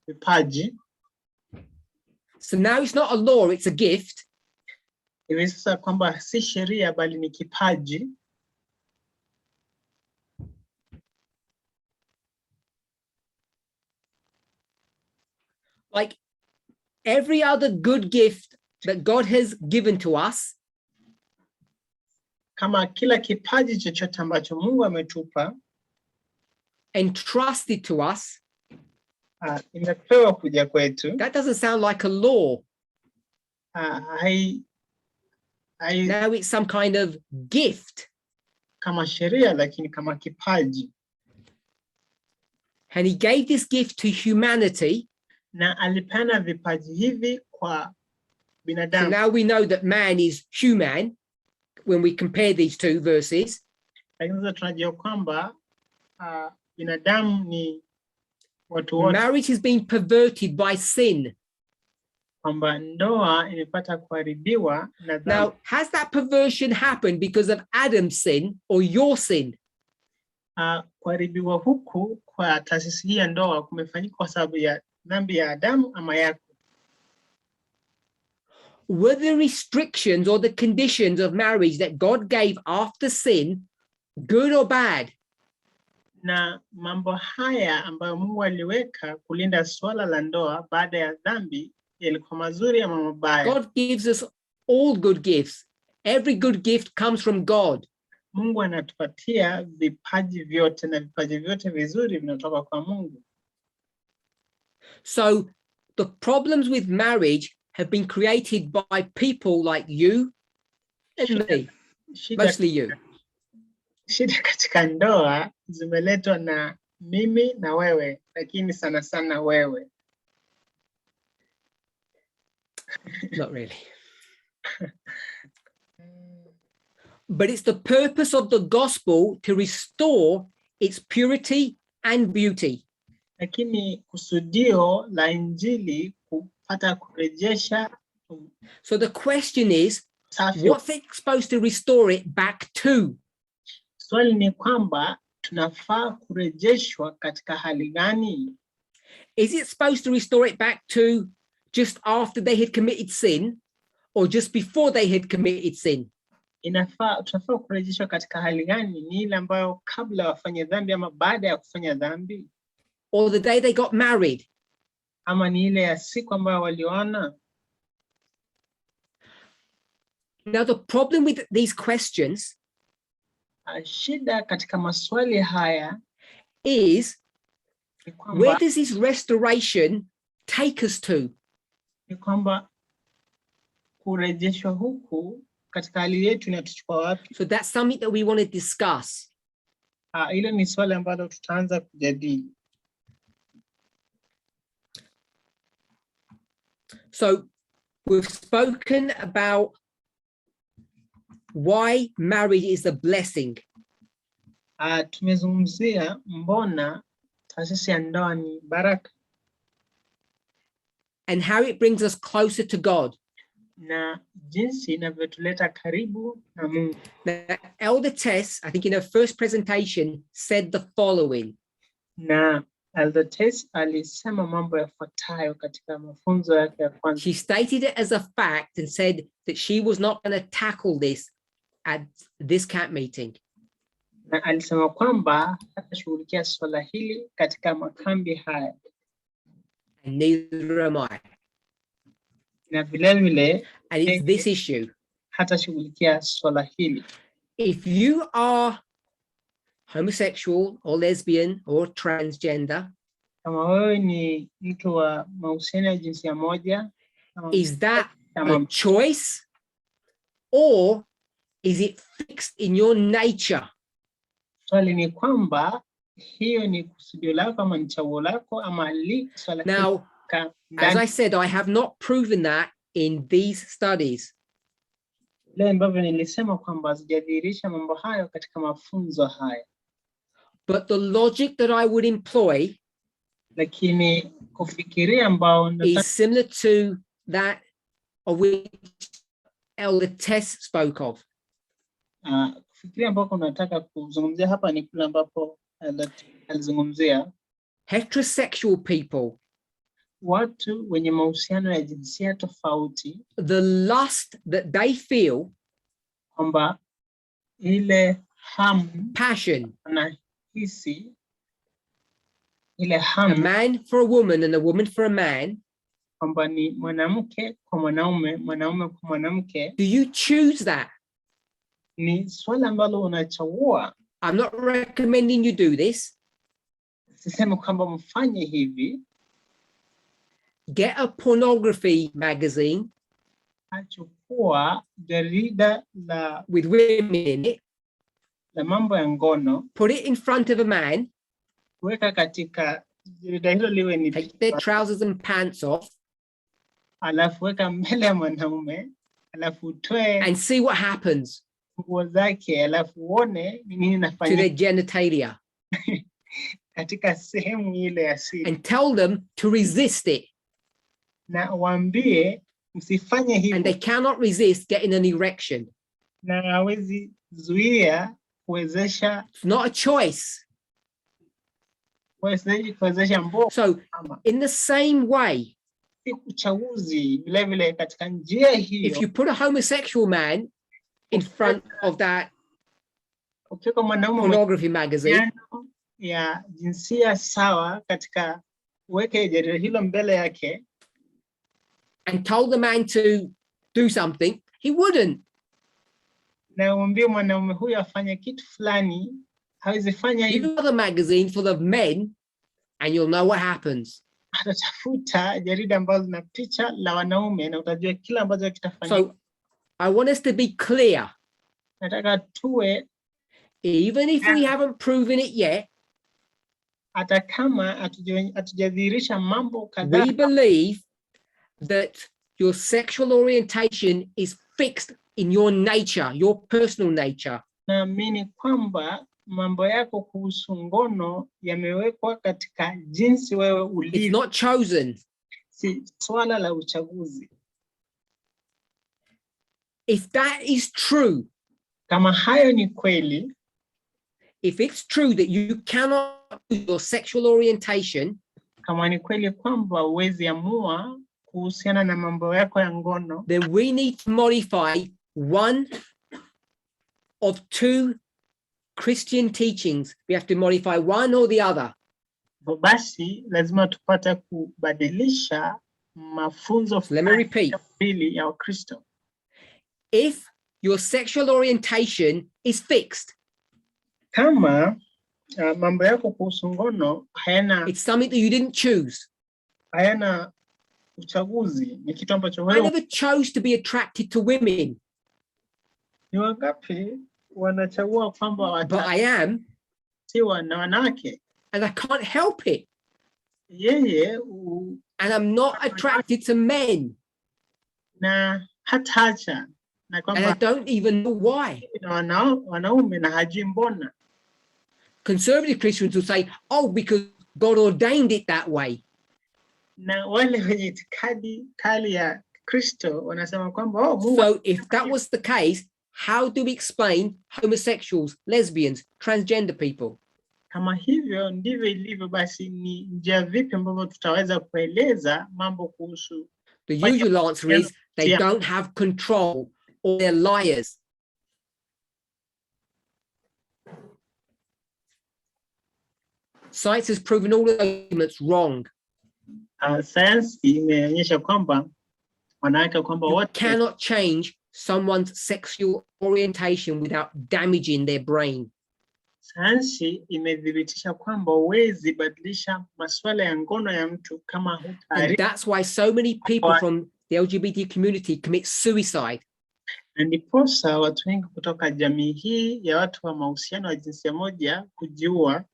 vipaji. So now it's not a law, it's a gift. Hivi sasa kwamba si sheria bali ni kipaji. Like every other good gift that God has given to us, kama kila kipaji chochote ambacho Mungu ametupa, entrusted to us, imepewa kuja kwetu. That doesn't sound like a law. Now it's some kind of gift. Kama sheria lakini kama kipaji. And he gave this gift to humanity. Na alipana vipaji hivi kwa binadamu. So now we know that man is human when we compare these two verses. Lakini tunajua kwamba binadamu ni watu wote. Marriage has been perverted by sin. Kwamba ndoa imepata kuharibiwa na dhambi. Now, has that perversion happened because of Adam's sin or your sin? Kuharibiwa huku kwa taasisi hii ya ndoa kumefanyika kwa sababu ya dhambi ya Adamu ama yako? Were the restrictions or the conditions of marriage that God gave after sin good or bad? Na mambo haya ambayo Mungu aliweka kulinda swala la ndoa baada ya dhambi yalikuwa mazuri ama mabaya? God gives us all good gifts. Every good gift comes from God. Mungu anatupatia vipaji vyote na vipaji vyote vizuri vinatoka kwa Mungu. So the problems with marriage have been created by people like you and me, mostly you. Shida katika ndoa zimeletwa na mimi na wewe, lakini sana sana wewe. Not really. But it's the purpose of the gospel to restore its purity and beauty. Lakini kusudio la Injili kupata kurejesha. So the question is, what's it supposed to restore it back to? Swali ni kwamba tunafaa kurejeshwa katika hali gani? Is it supposed to restore it back to just after they had committed sin or just before they had committed sin? Tunafaa kurejeshwa katika hali gani? Ni ile ambayo kabla wafanye dhambi ama baada ya kufanya dhambi? Or the day they got married? Ama ni ile ya siku ambayo walioana? Now the problem with these questions shida katika maswali haya is, where does this restoration take us to? Ni kwamba kurejeshwa huku katika hali yetu inatuchukua wapi? So that's something that we want to discuss. Ile ni swali ambalo tutaanza kujadili. So we've spoken about why marriage is a blessing. Tumezungumzia mbona taasisi ya ndoa ni baraka. And how it brings us closer to God. Na jinsi inavyotuleta karibu na Mungu. Now, Elder Tess, I think in her first presentation, said the following. Na Elder Tess alisema mambo yafuatayo katika mafunzo yake ya kwanza. She stated it as a fact and said that she was not going to tackle this at this camp meeting. Na alisema kwamba hatashughulikia swala hili katika makambi haya. And neither am I. Na vile vile, and it's this issue. Hatashughulikia swala hili. If you are homosexual or lesbian or transgender, kama wewe ni mtu wa mahusiano ya jinsia moja, is that a choice or is it fixed in your nature? Swali ni kwamba hiyo ni kusudio lako ama ni chaguo lako ama swala. Now, as I said, I have not proven that in these studies. Leo ambavyo nilisema kwamba sijadhihirisha mambo hayo katika mafunzo haya. But the logic that I would employ lakini kufikiria ambao is similar to that of which Elder Tess spoke of. Kufikiria ambao nataka kuzungumzia hapa ni kule ambapo alizungumzia heterosexual people, watu wenye mahusiano ya jinsia tofauti, the lust that they feel, kwamba ile hamu, passion, na hisi ile hamu, a man for a woman and a woman for a man, kwamba ni mwanamke kwa mwanaume, mwanaume kwa mwanamke. Do you choose that? Ni swala ambalo unachagua. I'm not recommending you do this. Sisemi kwamba mfanye hivi. Get a pornography magazine. Achukua jarida la with women in it. La mambo ya ngono. Put it in front of a man. Weka katika jarida hilo liwe ni take their trousers and pants off. Alafu weka mbele ya mwanaume. Alafu utoe. And see what happens. Nguo zake, alafu uone nini inafanyika. To their genitalia. Katika sehemu ile ya siri. And tell them to resist it. Na waambie msifanye hivyo. And they cannot resist getting an erection. Na hawezi zuia kuwezesha. It's not a choice. Kuwezesha mbo. So in the same way, uchaguzi vile vile katika njia hiyo. If you put a homosexual man in front of that pornography magazine, ya jinsia sawa katika weke jarida hilo mbele yake, and told the man to do something, he wouldn't. Na mwambie mwanaume huyo afanye kitu fulani, hawezi fanya hivyo. You do the magazine full of men and you'll know what happens. Atatafuta jarida ambazo zina picha la wanaume na utajua kila ambacho kitafanyika. So I want us to be clear. Nataka tuwe, even if we haven't proven it yet, hata kama hatujadhihirisha mambo kadhaa, we believe that your sexual orientation is fixed in your nature, your personal nature. Naamini kwamba mambo yako kuhusu ngono yamewekwa katika jinsi wewe ulivyo. It's not chosen. Si swala la uchaguzi. If that is true, kama hayo ni kweli, if it's true that you cannot do your sexual orientation, kama ni kweli kwamba huwezi amua kuhusiana na mambo yako ya ngono, then we need to modify one of two Christian teachings. We have to modify one or the other. Basi lazima tupate kubadilisha mafunzo mbili ya Ukristo. If your sexual orientation is fixed, kama mambo yako kuhusu ngono hayana, it's something that you didn't choose. Hayana uchaguzi, ni kitu ambacho I never chose to be attracted to women. Ni wangapi wanachagua kwamba but I am, siwa na wanawake, and I can't help it. Yeye and I'm not attracted to men. na hatacha na and I kwamba don't even know why. wanaume na hajui mbona. Conservative Christians will say, oh, because God ordained it that way. Na wale wenye itikadi kali ya Kristo wanasema kwamba Mungu. So if that was the case, how do we explain homosexuals, lesbians, transgender people? Kama hivyo ndivyo ilivyo, basi ni njia vipi ambavyo tutaweza kueleza mambo kuhusu? The usual answer is they don't have control or they're liars. Science has proven all of those arguments wrong. Science imeonyesha kwamba wanawake kwamba You wote cannot change someone's sexual orientation without damaging their brain. Sayansi imedhibitisha kwamba huwezi badilisha masuala ya ngono ya mtu kama And hutaharibu. that's why so many people from the LGBT community commit suicide. Na ndiposa watu wengi kutoka jamii hii ya watu wa mahusiano wa jinsia moja kujiua.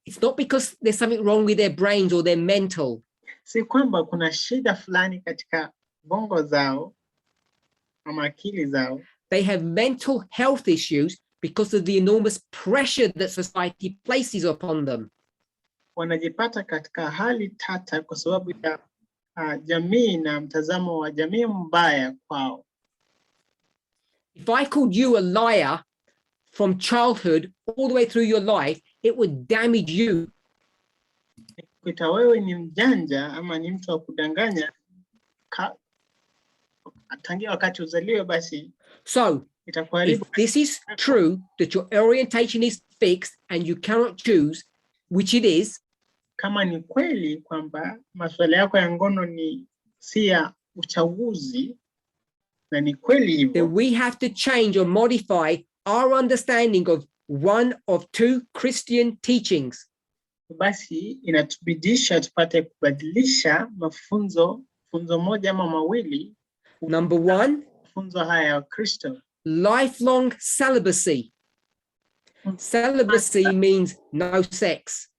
It's not because there's something wrong with their brains or their mental. Si kwamba kuna shida fulani katika bongo zao ama akili zao. They have mental health issues because of the enormous pressure that society places upon them. Wanajipata katika hali tata kwa sababu ya jamii na mtazamo wa jamii mbaya kwao. If I called you a liar from childhood all the way through your life, it would damage you. Kuita wewe ni mjanja ama ni mtu wa kudanganya tangia wakati uzaliwe, basi so if this is true that your orientation is fixed and you cannot choose, which it is, kama ni kweli kwamba masuala yako ya ngono ni si ya uchaguzi na ni kweli hivyo, then we have to change or modify our understanding of one of two Christian teachings. Basi inatubidisha tupate kubadilisha funzo moja ama mawili. Number one, funzo haya ya Kristo. Lifelong celibacy. Celibacy means no sex.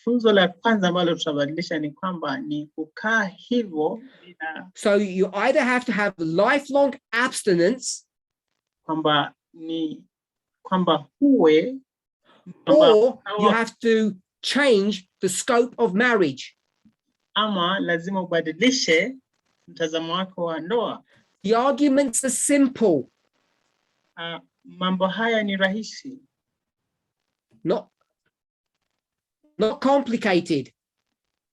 Funzo la kwanza ambalo tutabadilisha ni kwamba ni kukaa hivyo bila. So you either have to have lifelong abstinence, kwamba ni kwamba huwe, or you have to change the scope of marriage. Ama lazima ubadilishe mtazamo wako wa ndoa. The arguments are simple. Mambo haya ni rahisi. Not complicated.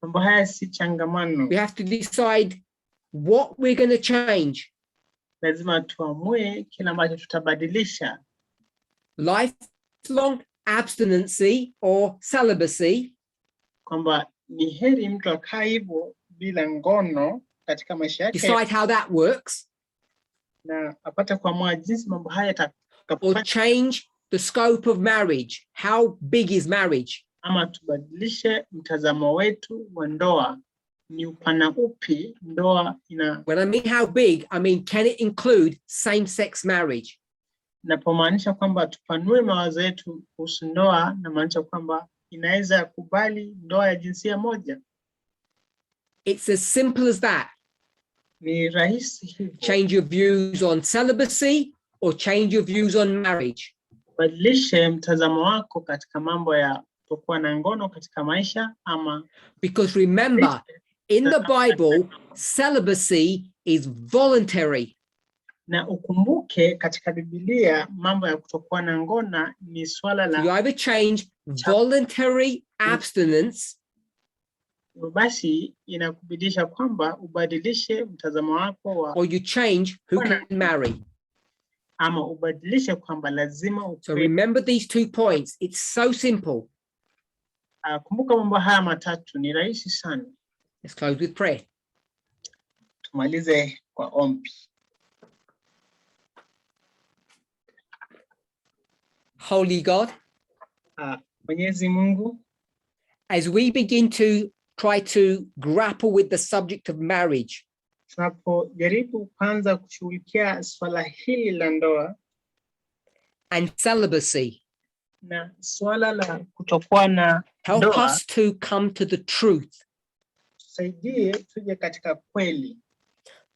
Mambo haya si changamano. We have to decide what we're going to change. Lazima tuamue kile ambacho tutabadilisha. Lifelong abstinency or celibacy. Kwamba ni heri mtu akae hivyo bila ngono katika maisha yake. Decide how that works. Na apate kuamua jinsi mambo haya yatakapofanya. Or change the scope of marriage. How big is marriage? Ama tubadilishe mtazamo wetu wa ndoa. Ni upana upi ndoa ina. When I mean how big, I mean can it include same-sex marriage? Napomaanisha kwamba tupanue mawazo yetu kuhusu ndoa, na maanisha kwamba inaweza kubali ndoa ya jinsia moja. It's as simple as that. Ni rahisi hivyo. Change your views on celibacy or change your views on marriage. Badilishe mtazamo wako katika mambo ya kutokuwa na ngono katika maisha ama. Because remember, in the Bible, celibacy is voluntary. Na ukumbuke katika Biblia mambo ya kutokuwa na ngono ni swala la. You either change voluntary abstinence, basi inakubidisha kwamba ubadilishe mtazamo wako wa. Or you change who can marry. Ama ubadilishe kwamba lazima. So remember these 2 points. It's so simple. Kumbuka mambo haya matatu ni rahisi sana. Let's close with prayer. Tumalize kwa ombi. Holy God, Mwenyezi Mungu, as we begin to try to grapple with the subject of marriage, tunapojaribu kwanza kushughulikia swala hili la ndoa and celibacy, na swala la kutokuwa na help ndoa, us to come to the truth. tusaidie tuje katika kweli.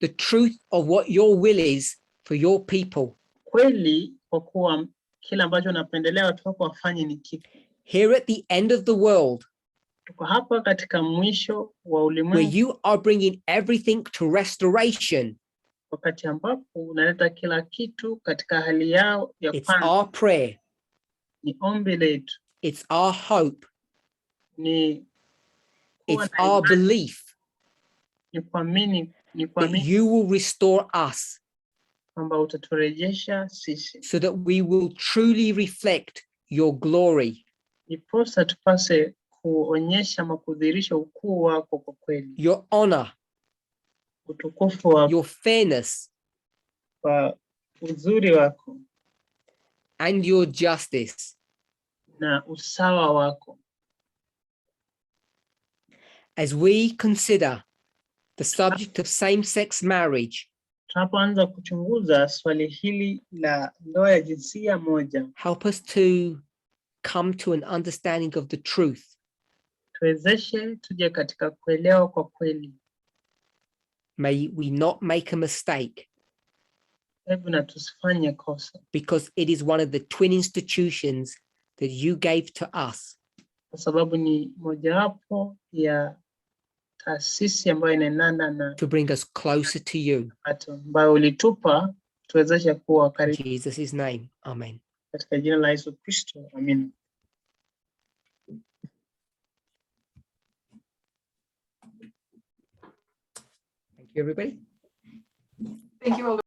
The truth of what your will is for your people. Kweli kwa kuwa kila ambacho napendelea watu wako wafanye ni kipi. Here at the end of the world, Tuko hapa katika mwisho wa where ulimwengu, you are bringing everything to restoration. wakati ambapo unaleta kila kitu katika hali yao ya It's kwanza. our prayer. Ni ombi letu. It's our hope. Ni kuwa It's na our imani, belief ni kuamini that you will restore us kwamba utaturejesha sisi, so that we will truly reflect your glory, ndiposa tupase kuonyesha ama kudhihirisha ukuu wako kwa kweli, your honor, utukufu wako, your fairness, kwa uzuri wako and your justice. na usawa wako. As we consider the subject of same-sex marriage, Tunapoanza kuchunguza swali hili la ndoa ya jinsia moja, help us to come to an understanding of the truth. tuwezeshe tuje katika kuelewa kwa kweli. May we not make a mistake, Hebu na tusifanye kosa, because it is one of the twin institutions that you gave to us. kwa sababu ni mojawapo ya taasisi ambayo inaendana na To bring us closer to you. ambayo ulitupa tuwezeshe kuwa In karibu. Jesus' name, amen. Katika jina la Yesu Kristo, amina. Thank you, everybody. Thank you all.